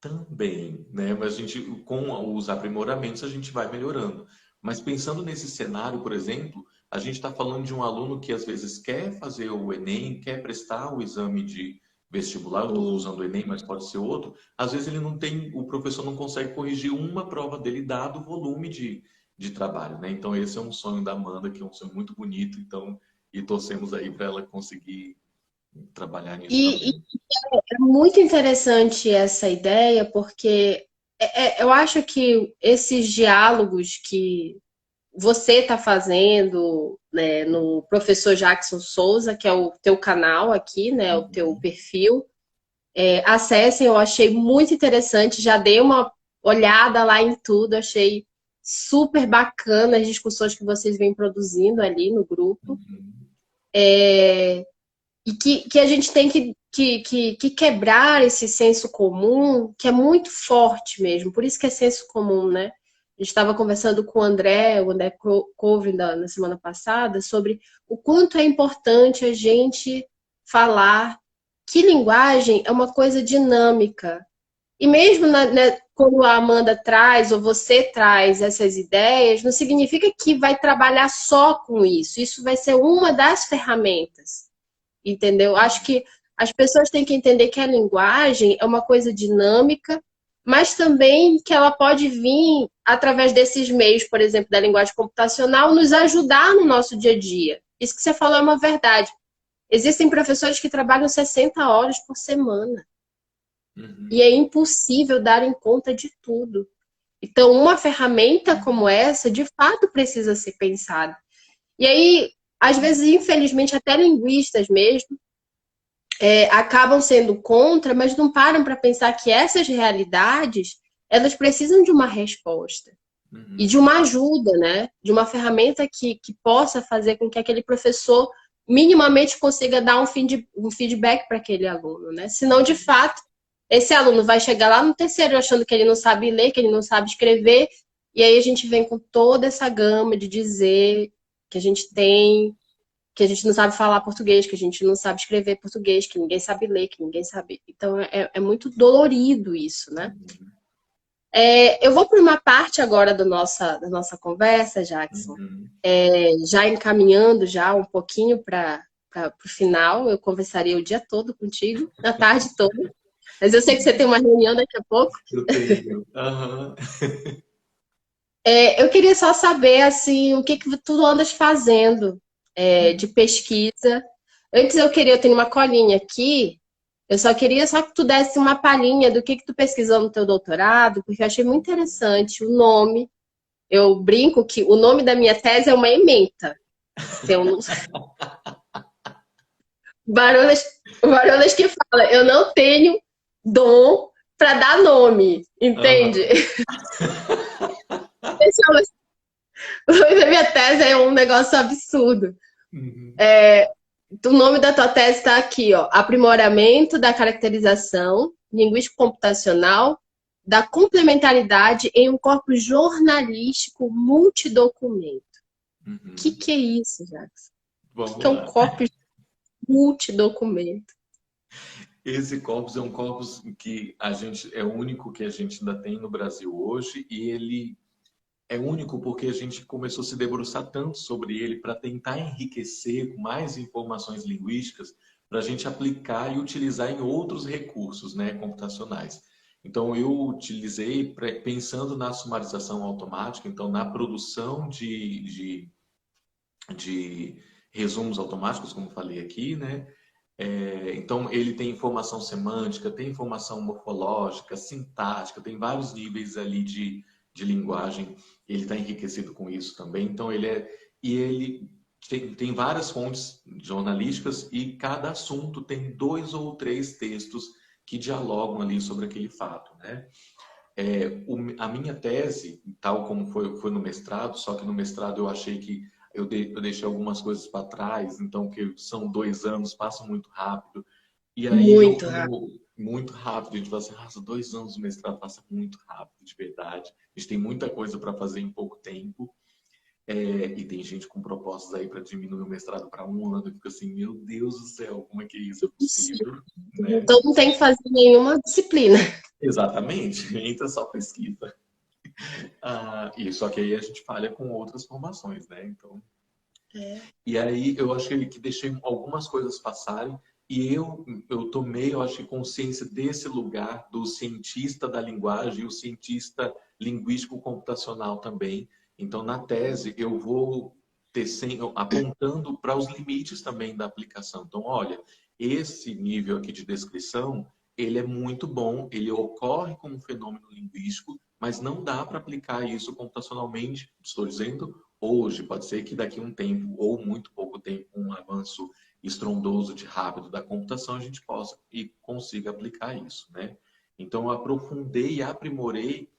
Também, né? Mas a gente, com os aprimoramentos, a gente vai melhorando. Mas pensando nesse cenário, por exemplo, a gente está falando de um aluno que às vezes quer fazer o Enem, quer prestar o exame de vestibular, eu estou usando o Enem, mas pode ser outro. Às vezes ele não tem, o professor não consegue corrigir uma prova dele, dado o volume de trabalho, né? Então esse é um sonho da Amanda, que é um sonho muito bonito, então, e torcemos aí para ela conseguir trabalhar nisso e também. é muito interessante essa ideia, porque eu acho que esses diálogos que você está fazendo, né, no Professor Jackson Souza, que é o teu canal aqui, né, o teu Uhum. perfil, acessem, eu achei muito interessante, já dei uma olhada lá em tudo, achei super bacana as discussões que vocês vêm produzindo ali no grupo. Uhum. E que a gente tem que quebrar esse senso comum, que é muito forte mesmo, por isso que é senso comum, né? A gente estava conversando com o André Coven na semana passada, sobre o quanto é importante a gente falar que linguagem é uma coisa dinâmica. E mesmo quando a Amanda traz, ou você traz essas ideias, não significa que vai trabalhar só com isso. Isso vai ser uma das ferramentas. Entendeu? Acho que as pessoas têm que entender que a linguagem é uma coisa dinâmica, mas também que ela pode vir através desses meios, por exemplo, da linguagem computacional, nos ajudar no nosso dia a dia. Isso que você falou é uma verdade. Existem professores que trabalham 60 horas por semana e Uhum. é impossível darem conta de tudo. Então, uma ferramenta como essa, de fato, precisa ser pensada. E aí, às vezes, infelizmente, até linguistas mesmo acabam sendo contra, mas não param para pensar que essas realidades elas precisam de uma resposta e de Uhum. uma ajuda, né? De uma ferramenta que possa fazer com que aquele professor minimamente consiga dar um feedback para aquele aluno, né? Senão, de fato, esse aluno vai chegar lá no terceiro achando que ele não sabe ler, que ele não sabe escrever, e aí a gente vem com toda essa gama de dizer que a gente tem que a gente não sabe falar português, que a gente não sabe escrever português, que ninguém sabe ler, que ninguém sabe. Então é muito dolorido isso, né? Uhum. Eu vou para uma parte agora da nossa conversa, Jackson, Uhum. já encaminhando já um pouquinho para o final. Eu conversaria o dia todo contigo, a tarde toda. Mas eu sei que você tem uma reunião daqui a pouco. Eu tenho. Aham. Eu queria só saber assim, o que tu andas fazendo de Uhum. pesquisa. Antes eu tenho uma colinha aqui. Eu só queria só que tu desse uma palhinha do que tu pesquisou no teu doutorado, porque eu achei muito interessante o nome. Eu brinco que o nome da minha tese é uma ementa. Tem um Baronas, Baronas que fala, eu não tenho dom para dar nome, entende? Aham. Esse é A minha tese é um negócio absurdo. Uhum. O nome da tua tese está aqui, ó. Aprimoramento da caracterização linguístico computacional da complementaridade em um corpus jornalístico multidocumento. O Uhum. que é isso, Jackson? O Vamos que é um lá. corpus multidocumento? Esse corpus é um corpus que a gente é o único que a gente ainda tem no Brasil hoje e ele é único porque a gente começou a se debruçar tanto sobre ele para tentar enriquecer com mais informações linguísticas para a gente aplicar e utilizar em outros recursos, né, computacionais. Então, eu utilizei pensando na sumarização automática, então na produção de resumos automáticos, como falei aqui, né? Então, ele tem informação semântica, tem informação morfológica, sintática, tem vários níveis ali de linguagem. Ele está enriquecido com isso também. Então, ele tem várias fontes jornalísticas e cada assunto tem 2 ou 3 textos que dialogam ali sobre aquele fato, né? A minha tese, tal como foi no mestrado, só que no mestrado eu achei que eu deixei algumas coisas para trás, então que são 2 anos, passam muito rápido. E aí Muito rápido. muito rápido, a gente fala assim, nossa, 2 anos de mestrado passa muito rápido, de verdade. A gente tem muita coisa para fazer em pouco tempo. E tem gente com propostas aí para diminuir o mestrado para 1 ano, e fica assim, meu Deus do céu, como é que isso é possível, né? Então não tem que fazer nenhuma disciplina. Exatamente, entra só pesquisa. E só que aí a gente falha com outras formações, né? Então, e aí eu acho que deixei algumas coisas passarem e eu tomei, eu acho que consciência desse lugar do cientista da linguagem e o cientista linguístico computacional também. Então, na tese, eu vou apontando para os limites também da aplicação. Então, olha, esse nível aqui de descrição, ele é muito bom, ele ocorre como um fenômeno linguístico, mas não dá para aplicar isso computacionalmente, estou dizendo, hoje. Pode ser que daqui a um tempo, ou muito pouco tempo, um avanço estrondoso de rápido da computação, a gente possa e consiga aplicar isso, né? Então, eu aprofundei e aprimorei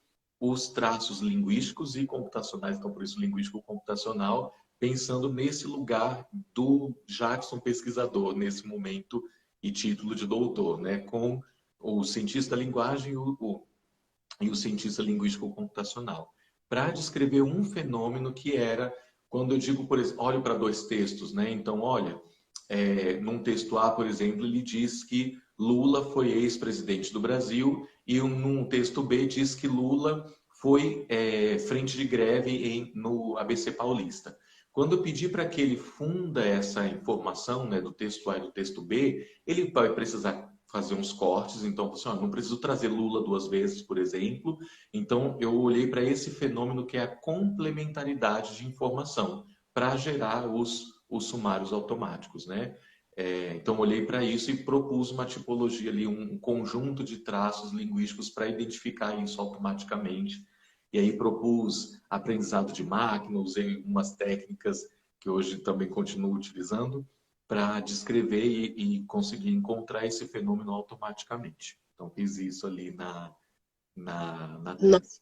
os traços linguísticos e computacionais, então por isso linguístico computacional, pensando nesse lugar do Jackson pesquisador, nesse momento e título de doutor, né? Com o cientista da linguagem e o cientista linguístico computacional, para descrever um fenômeno que era, quando eu digo, por exemplo, olho para 2 textos, né? Então, olha, num texto A, por exemplo, ele diz que Lula foi ex-presidente do Brasil e num texto B diz que Lula foi frente de greve no ABC Paulista. Quando eu pedi para que ele funda essa informação, né, do texto A e do texto B, ele vai precisar fazer uns cortes. Então, assim, não preciso trazer Lula 2 vezes, por exemplo. Então, eu olhei para esse fenômeno que é a complementaridade de informação para gerar os sumários automáticos, né? Então, olhei para isso e propus uma tipologia ali, um conjunto de traços linguísticos para identificar isso automaticamente. E aí propus aprendizado de máquina, usei umas técnicas que hoje também continuo utilizando para descrever e conseguir encontrar esse fenômeno automaticamente. Então, fiz isso ali na tese. Nossa.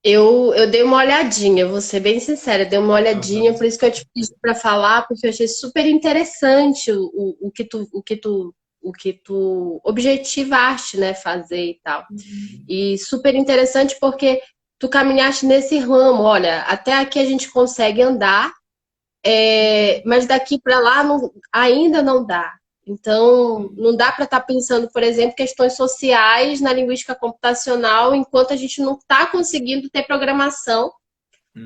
Eu dei uma olhadinha, vou ser bem sincera, eu dei uma olhadinha, Uhum. por isso que eu te pedi para falar, porque eu achei super interessante o que tu objetivaste, né, fazer e tal. Uhum. E super interessante porque tu caminhaste nesse ramo, olha, até aqui a gente consegue andar, mas daqui para lá ainda não dá. Então, não dá para estar pensando, por exemplo, questões sociais na linguística computacional enquanto a gente não está conseguindo ter programação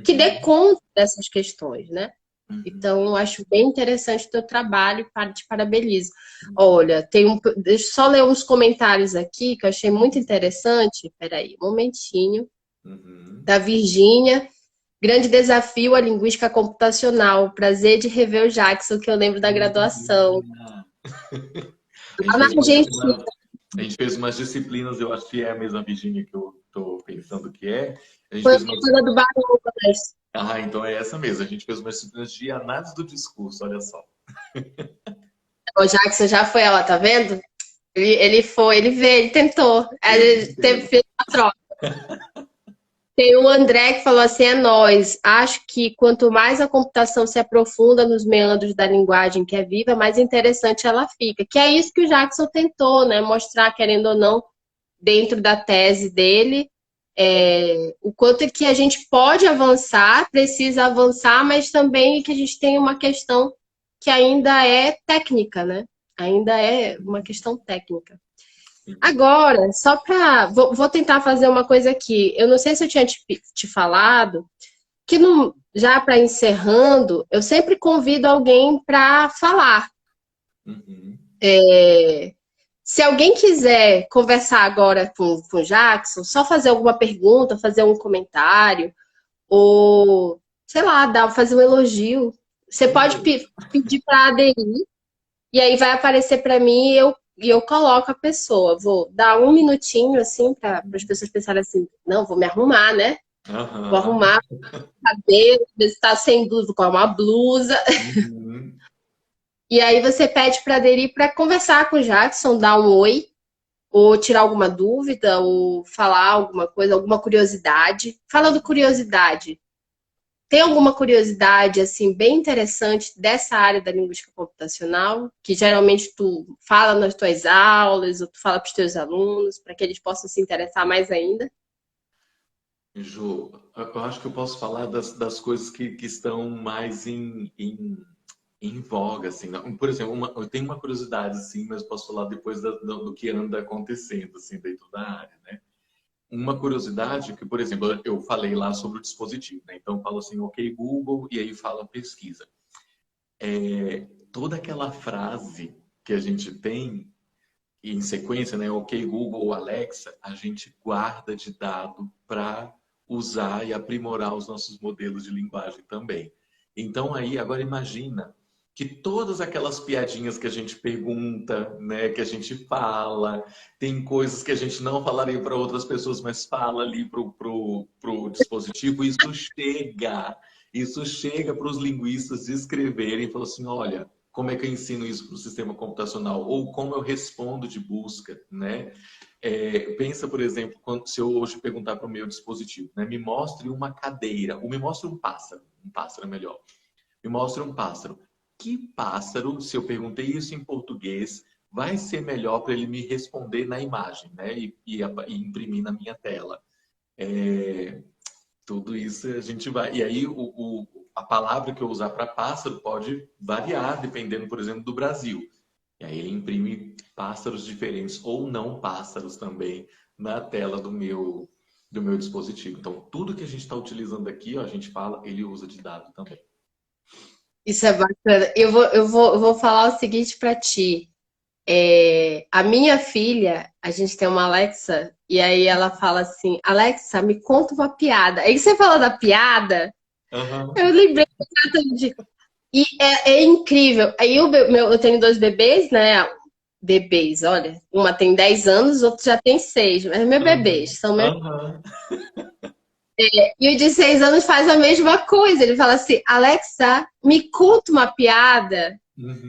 que dê Uhum. conta dessas questões, né? Uhum. Então, eu acho bem interessante o teu trabalho e te parabenizo. Olha, deixa eu só ler uns comentários aqui que eu achei muito interessante. Peraí, um momentinho. Uhum. Da Virgínia. Grande desafio a linguística computacional. Prazer de rever o Jackson, que eu lembro da graduação. Virginia. Lá na Argentina. A gente fez umas disciplinas, eu acho que é a mesma Virginia que eu estou pensando que é. A gente Foi fez a umas... coisa do Barão. então é essa mesmo. A gente fez umas disciplinas de análise do discurso, olha só. O Jackson já foi ela, tá vendo? Ele foi, ele veio, ele tentou. Eu Ele tentei. fez uma troca. Tem o André que falou assim, é nóis. Acho que quanto mais a computação se aprofunda nos meandros da linguagem que é viva, mais interessante ela fica. Que é isso que o Jackson tentou, né? Mostrar, querendo ou não, dentro da tese dele, o quanto é que a gente pode avançar, precisa avançar, mas também que a gente tem uma questão que ainda é técnica, né? Ainda é uma questão técnica. Agora, só para. Vou tentar fazer uma coisa aqui. Eu não sei se eu tinha te falado, que já para encerrando, eu sempre convido alguém para falar. Uhum. Se alguém quiser conversar agora com o Jackson, só fazer alguma pergunta, fazer um comentário, ou, sei lá, fazer um elogio, você pode pedir para aderir, e aí vai aparecer para mim e eu coloco a pessoa. Vou dar um minutinho, assim, para as pessoas pensarem assim, não, vou me arrumar, né? Vou Aham. arrumar o cabelo, ver se está sem blusa, com uma blusa. Uhum. E aí você pede para aderir para conversar com o Jackson, dar um oi, ou tirar alguma dúvida, ou falar alguma coisa, alguma curiosidade. Falando curiosidade, tem alguma curiosidade assim bem interessante dessa área da linguística computacional, que geralmente tu fala nas tuas aulas, ou tu fala para os teus alunos, para que eles possam se interessar mais ainda? Ju, eu acho que eu posso falar das coisas que estão mais em voga, assim. Por exemplo, eu tenho uma curiosidade, sim, mas posso falar depois do que anda acontecendo, assim, dentro da área, né? Uma curiosidade que, por exemplo, eu falei lá sobre o dispositivo, né? Então, eu falo assim, ok, Google, e aí fala pesquisa. Toda aquela frase que a gente tem em sequência, né? Ok, Google ou Alexa, a gente guarda de dado para usar e aprimorar os nossos modelos de linguagem também. Então aí, agora imagina que todas aquelas piadinhas que a gente pergunta, né, que a gente fala, tem coisas que a gente não falaria para outras pessoas, mas fala ali pro dispositivo, isso chega para os linguistas escreverem e falar assim, olha, como é que eu ensino isso para o sistema computacional? Ou como eu respondo de busca, né? Pensa, por exemplo, se eu hoje perguntar para o meu dispositivo, né? Me mostre uma cadeira, ou me mostre um pássaro é melhor. Me mostre um pássaro. Que pássaro, se eu perguntei isso em português, vai ser melhor para ele me responder na imagem, né? E imprimir na minha tela. Tudo isso a gente vai. E aí, a palavra que eu usar para pássaro pode variar, dependendo, por exemplo, do Brasil. E aí ele imprime pássaros diferentes ou não pássaros também na tela do meu dispositivo. Então, tudo que a gente está utilizando aqui, ó, a gente fala, ele usa de dado também. Isso é bacana. Eu vou falar o seguinte para ti. A minha filha, a gente tem uma Alexa, e aí ela fala assim, Alexa, me conta uma piada. Aí você falou da piada, Aham. eu lembrei exatamente. E é incrível. Aí eu tenho dois bebês, né? Bebês, olha. Uma tem 10 anos, o outro já tem 6. Mas meus bebês, Aham. são meus. Aham. E o de 6 anos faz a mesma coisa. Ele fala assim, Alexa, me conta uma piada.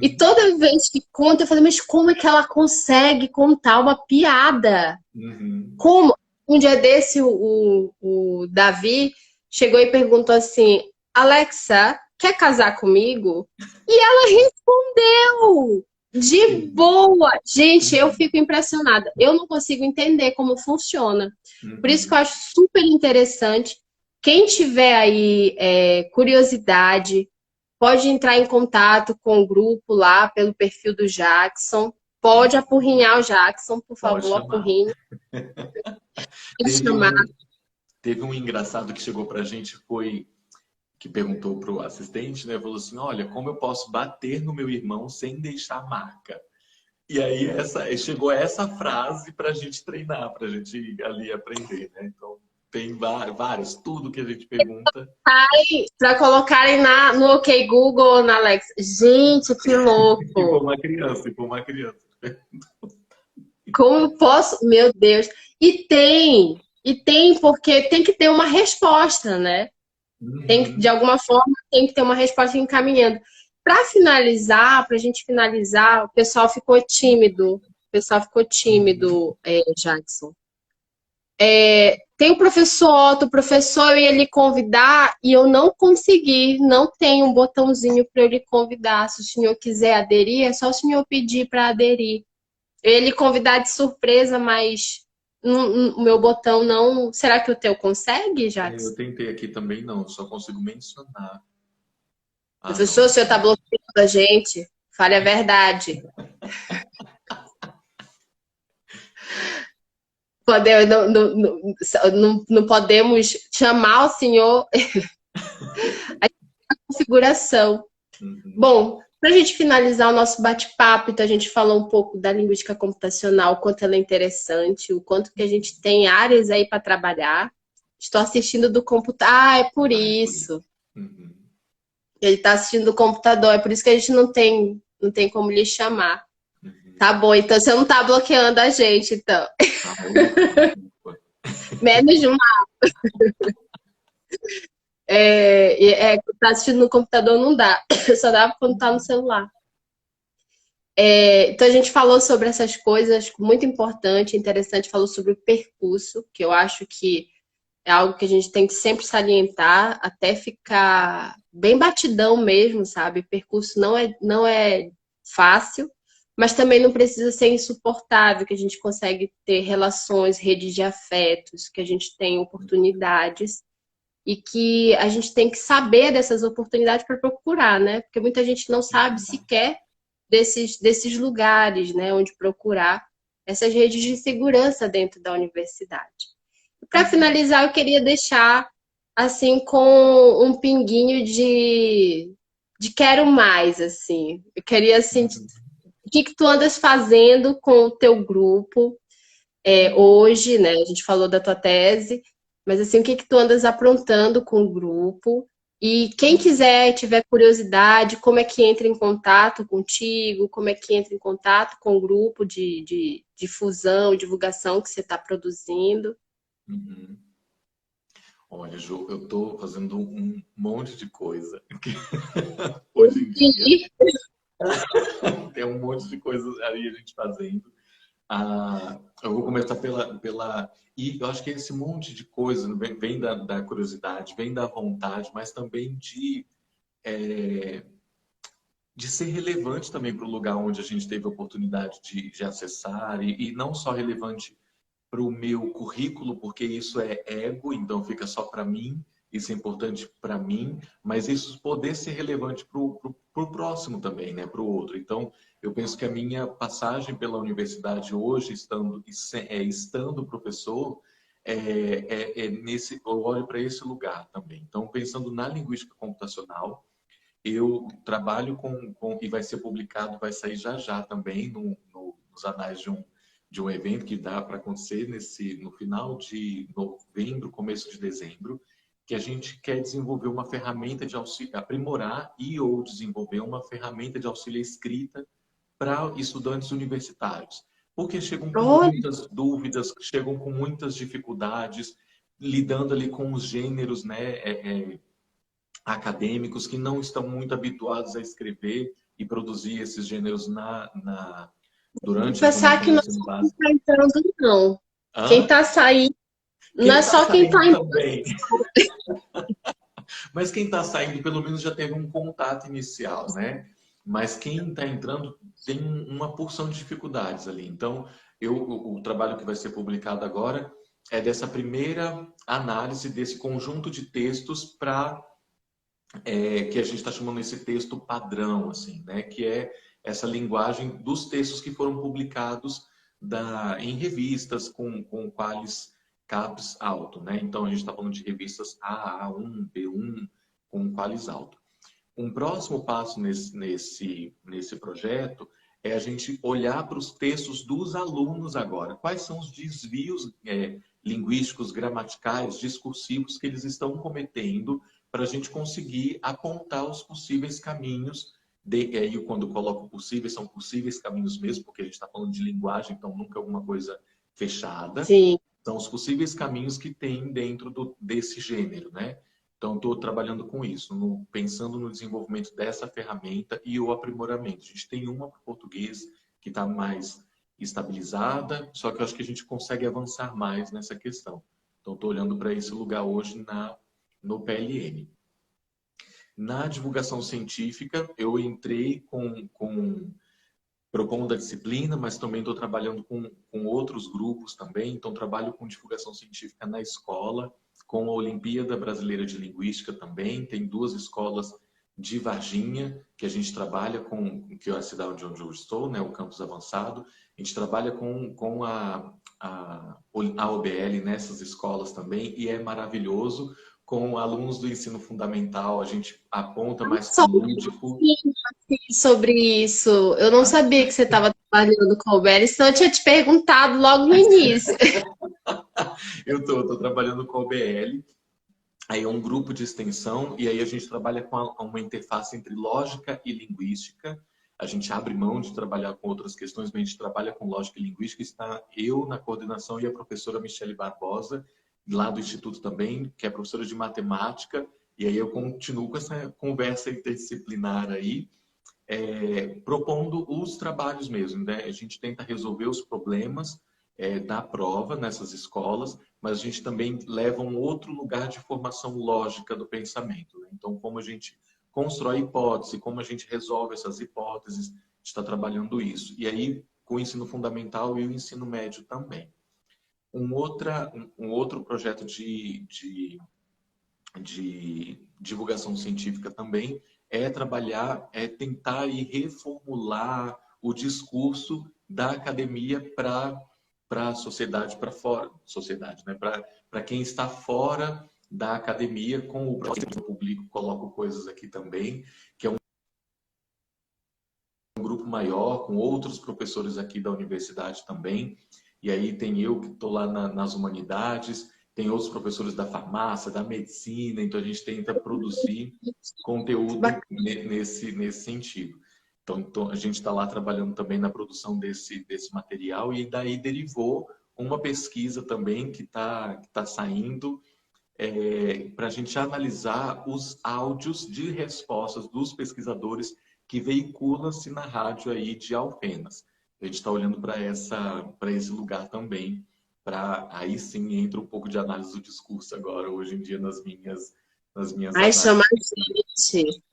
E Uhum. toda vez que conta, eu falo, mas como é que ela consegue contar uma piada? Uhum. Como? Um dia desse, o Davi chegou e perguntou assim, Alexa, quer casar comigo? E ela respondeu de Sim. boa. Gente, eu Uhum. fico impressionada. Eu não consigo entender como funciona. Por isso que eu Uhum. acho super interessante. Quem tiver aí curiosidade, pode entrar em contato com o grupo lá pelo perfil do Jackson. Pode apurrinhar o Jackson, por Pode favor, chamar. apurrinhe. Pode Teve chamar. um, teve um engraçado que chegou pra gente, foi que perguntou pro assistente, né? Falou assim: olha, como eu posso bater no meu irmão sem deixar marca? E aí chegou essa frase para a gente treinar, para a gente ali aprender, né? Então tem várias, tudo que a gente pergunta. Para colocarem no OK Google ou na Alexa. Gente, que E for louco! uma criança, e for uma criança. Como eu posso? Meu Deus! E tem porque tem que ter uma resposta, né? De Uhum, alguma forma, tem que ter uma resposta encaminhando. Para finalizar, para a gente finalizar, o pessoal ficou tímido. O pessoal ficou uhum, tímido, Jackson. tem o professor Otto, o professor, eu ia lhe convidar e eu não consegui, não tem um botãozinho para eu lhe convidar. Se o senhor quiser aderir, é só o senhor pedir para aderir. Eu ia lhe convidar de surpresa, mas o meu botão não. Será que o teu consegue, Eu Jax? tentei aqui também, não, só consigo mencionar. Ah, não. Professor, o senhor está bloqueando a gente? Fale a verdade. Não podemos chamar o senhor a configuração. Uhum. Bom, para a gente finalizar o nosso bate-papo, então a gente falou um pouco da linguística computacional, o quanto ela é interessante, o quanto que a gente tem áreas aí para trabalhar. Estou assistindo do computador. Ah, é por Ah, é por isso. isso. Uhum. Ele está assistindo do computador, é por isso que a gente não tem como lhe chamar. Uhum. Tá bom, então você não está bloqueando a gente, então. Ah, ufa, ufa. Menos de uma. Tá assistindo no computador não dá. Só dá quando tá no celular. Então a gente falou sobre essas coisas, muito importante, interessante, falou sobre o percurso, que eu acho que é algo que a gente tem que sempre salientar, até ficar bem batidão mesmo, sabe? Percurso não é fácil, mas também não precisa ser insuportável, que a gente consegue ter relações, redes de afetos, que a gente tem oportunidades e que a gente tem que saber dessas oportunidades para procurar, né? Porque muita gente não sabe sequer desses lugares, né, onde procurar essas redes de segurança dentro da universidade. Para Uhum. finalizar, eu queria deixar assim com um pinguinho de quero mais, assim. Eu queria assim, Uhum. o que que tu andas fazendo com o teu grupo hoje, né? A gente falou da tua tese, mas assim, o que que tu andas aprontando com o grupo? E quem Uhum. quiser, tiver curiosidade, como é que entra em contato contigo, como é que entra em contato com o grupo de difusão, divulgação que você está produzindo. Uhum. Olha, Ju, eu estou fazendo um monte de coisa hoje em dia. E, Tem um monte de coisa aí a gente fazendo. Eu vou começar pela. E eu acho que esse monte de coisa vem da curiosidade, vem da vontade, mas também de ser relevante também para o lugar onde a gente teve a oportunidade de acessar, e não só relevante para o meu currículo, porque isso é ego, então fica só para mim, isso é importante para mim, mas isso poder ser relevante para o próximo também, né, para o outro. Então, eu penso que a minha passagem pela universidade hoje, estando professor, eu olho para esse lugar também. Então, pensando na linguística computacional, eu trabalho e vai ser publicado, vai sair já já também nos anais de um evento que dá para acontecer no final de novembro, começo de dezembro, que a gente quer desenvolver uma ferramenta de auxílio, aprimorar e ou desenvolver uma ferramenta de auxílio à escrita para estudantes universitários. Porque chegam com olha, muitas dúvidas, chegam com muitas dificuldades, lidando ali com os gêneros, né? Acadêmicos que não estão muito habituados a escrever e produzir esses gêneros durante a pensar formação que do não é ensino só quem básico. está entrando, não. Quem Hã? está saindo, não Quem é está só quem está saindo entrando. também. Mas quem está saindo, pelo menos, já teve um contato inicial, né? Mas quem está entrando tem uma porção de dificuldades ali. Então, o trabalho que vai ser publicado agora é dessa primeira análise desse conjunto de textos que a gente está chamando esse texto padrão, assim, né? Que é essa linguagem dos textos que foram publicados em revistas com qualis CAPES alto, né? Então a gente está falando de revistas AA1, B1 com qualis alto. Um próximo passo nesse projeto é a gente olhar para os textos dos alunos agora. Quais são os desvios linguísticos, gramaticais, discursivos que eles estão cometendo para a gente conseguir apontar os possíveis caminhos. E aí, quando eu coloco possíveis, são possíveis caminhos mesmo, porque a gente está falando de linguagem, então nunca é alguma coisa fechada. Sim. São os possíveis caminhos que tem dentro desse gênero, né? Então, estou trabalhando com isso, pensando no desenvolvimento dessa ferramenta e o aprimoramento. A gente tem uma para o português que está mais estabilizada, só que eu acho que a gente consegue avançar mais nessa questão. Então, estou olhando para esse lugar hoje no PLN. Na divulgação científica, eu entrei propondo a disciplina, mas também estou trabalhando com outros grupos também. Então, trabalho com divulgação científica na escola, com a Olimpíada Brasileira de Linguística também. Tem 2 escolas de Varginha que a gente trabalha que é a cidade onde eu estou, né, o campus avançado. A gente trabalha com a OBL nessas escolas também e é maravilhoso. Com alunos do ensino fundamental, a gente aponta mais para Só o lúdico. sobre isso. Eu não sabia que você estava trabalhando com o Beres, senão eu tinha te perguntado logo no início. Eu estou trabalhando com a OBL, aí é um grupo de extensão, e aí a gente trabalha com uma interface entre lógica e linguística. A gente abre mão de trabalhar com outras questões, mas a gente trabalha com lógica e linguística. Está eu na coordenação e a professora Michele Barbosa, lá do Instituto também, que é professora de matemática, e aí eu continuo com essa conversa interdisciplinar aí, propondo os trabalhos mesmo, né? A gente tenta resolver os problemas da prova nessas escolas, mas a gente também leva um outro lugar de formação lógica do pensamento, né? Então, como a gente constrói hipótese, como a gente resolve essas hipóteses, a gente está trabalhando isso. E aí, com o ensino fundamental e o ensino médio também. Um outro projeto de divulgação científica também tentar e reformular o discurso da academia para a sociedade, para fora, sociedade, né? Para quem está fora da academia, com o público, coloco coisas aqui também, que é um grupo maior, com outros professores aqui da universidade também, e aí tem eu que estou lá nas humanidades, tem outros professores da farmácia, da medicina, então a gente tenta produzir conteúdo nesse sentido. Então a gente está lá trabalhando também na produção desse material e daí derivou uma pesquisa também que tá saindo para a gente analisar os áudios de respostas dos pesquisadores que veiculam-se na rádio aí de Alfenas. A gente está olhando para esse lugar também, aí sim entra um pouco de análise do discurso agora, hoje em dia, nas minhas Ai, análises. chama a gente.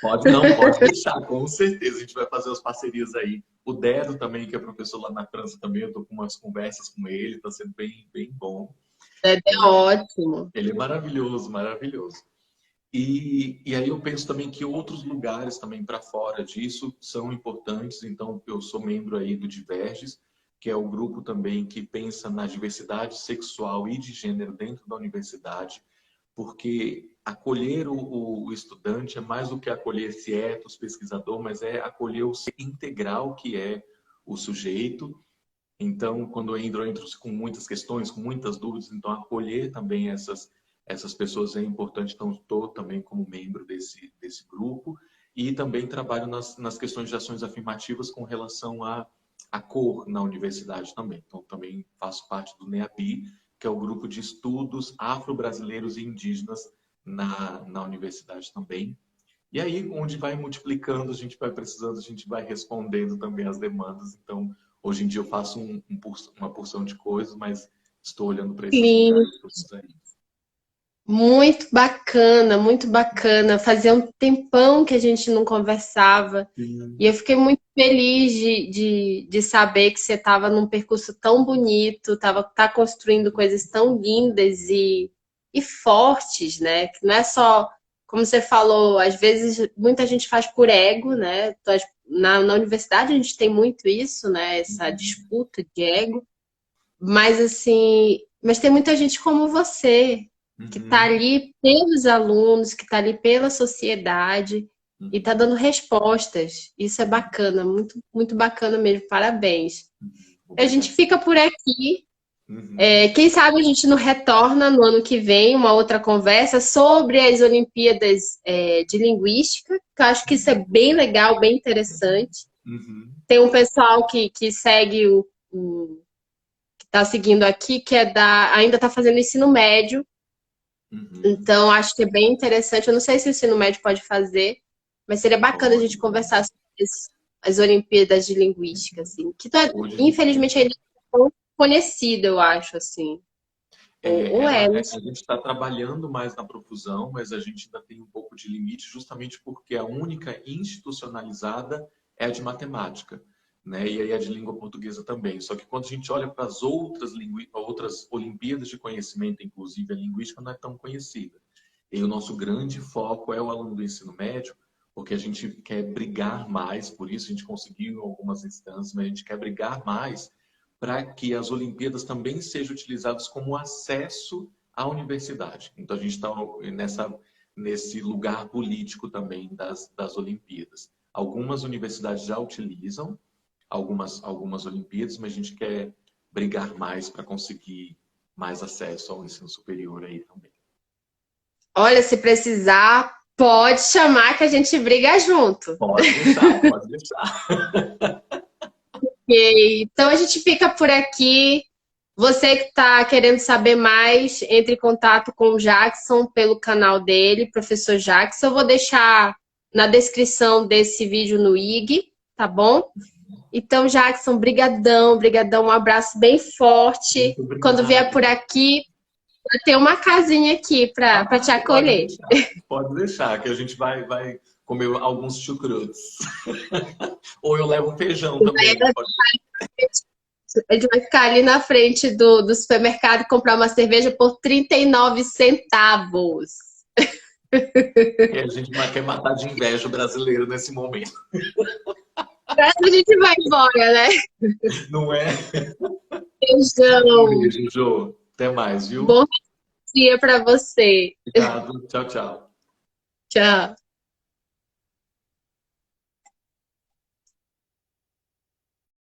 Pode deixar, com certeza. A gente vai fazer as parcerias aí. O Dedo também, que é professor lá na França também, eu estou com umas conversas com ele, está sendo bem, bem bom. É ótimo. Ele é maravilhoso, maravilhoso. E aí eu penso também que outros lugares também para fora disso são importantes. Então, eu sou membro aí do Diverges, que é o grupo também que pensa na diversidade sexual e de gênero dentro da universidade, porque acolher o estudante é mais do que acolher esse ethos pesquisador, mas é acolher o ser integral que é o sujeito. Então, quando eu entro com muitas questões, com muitas dúvidas, então acolher também essas pessoas é importante. Então, estou também como membro desse grupo e também trabalho nas questões de ações afirmativas com relação à cor na universidade também. Então, também faço parte do NEABI, que é o grupo de estudos afro-brasileiros e indígenas na universidade também. E aí, onde vai multiplicando, a gente vai precisando, a gente vai respondendo também às demandas. Então, hoje em dia eu faço uma porção de coisas, mas estou olhando para esses lugares todos aí. Muito bacana, muito bacana. Fazia um tempão que a gente não conversava. Sim. E eu fiquei muito feliz de saber que você estava num percurso tão bonito, tá construindo coisas tão lindas e fortes, né? Que não é só, como você falou, às vezes muita gente faz por ego, né? Na universidade a gente tem muito isso, né? Essa disputa de ego. Mas assim, mas tem muita gente como você, que está ali pelos alunos, que está ali pela sociedade e está dando respostas. Isso é bacana, muito, muito bacana mesmo. Parabéns. A gente fica por aqui. Quem sabe a gente não retorna no ano que vem uma outra conversa sobre as Olimpíadas de Linguística, que eu acho que isso é bem legal, bem interessante. Tem um pessoal que segue que está seguindo aqui, que ainda está fazendo ensino médio. Então, acho que é bem interessante. Eu não sei se o ensino médio pode fazer, mas seria bacana a gente conversar sobre as Olimpíadas de Linguística, assim, que infelizmente ainda não é tão conhecido, eu acho, assim. É. A gente está trabalhando mais na profusão, mas a gente ainda tem um pouco de limite, justamente porque a única institucionalizada é a de matemática, né? E aí a de língua portuguesa também. Só que quando a gente olha para as outras Olimpíadas de conhecimento, inclusive a linguística não é tão conhecida. E o nosso grande foco é o aluno do ensino médio, porque a gente quer brigar mais, por isso a gente conseguiu algumas instâncias, mas a gente quer brigar mais para que as Olimpíadas também sejam utilizadas como acesso à universidade. Então, a gente está nesse lugar político também das Olimpíadas. Algumas universidades já utilizam algumas Olimpíadas, mas a gente quer brigar mais para conseguir mais acesso ao ensino superior aí também. Olha, se precisar, pode chamar que a gente briga junto. Pode deixar, pode deixar. Ok, então a gente fica por aqui. Você que está querendo saber mais, entre em contato com o Jackson pelo canal dele, Professor Jackson. Eu vou deixar na descrição desse vídeo no IG, tá bom? Então, Jackson, brigadão, brigadão, um abraço bem forte. Muito obrigado. Quando vier por aqui, eu tenho uma casinha aqui para te acolher. Pode deixar, que a gente vai comer alguns chucrutes. Ou eu levo feijão também. A gente vai ficar ali na frente do supermercado e comprar uma cerveja por 39 centavos. E a gente quer matar de inveja o brasileiro nesse momento. A gente vai embora, né? Não é? Beijão. Um beijo, Jô. Até mais, viu? Bom dia para você. Obrigado. Tchau, tchau. Tchau.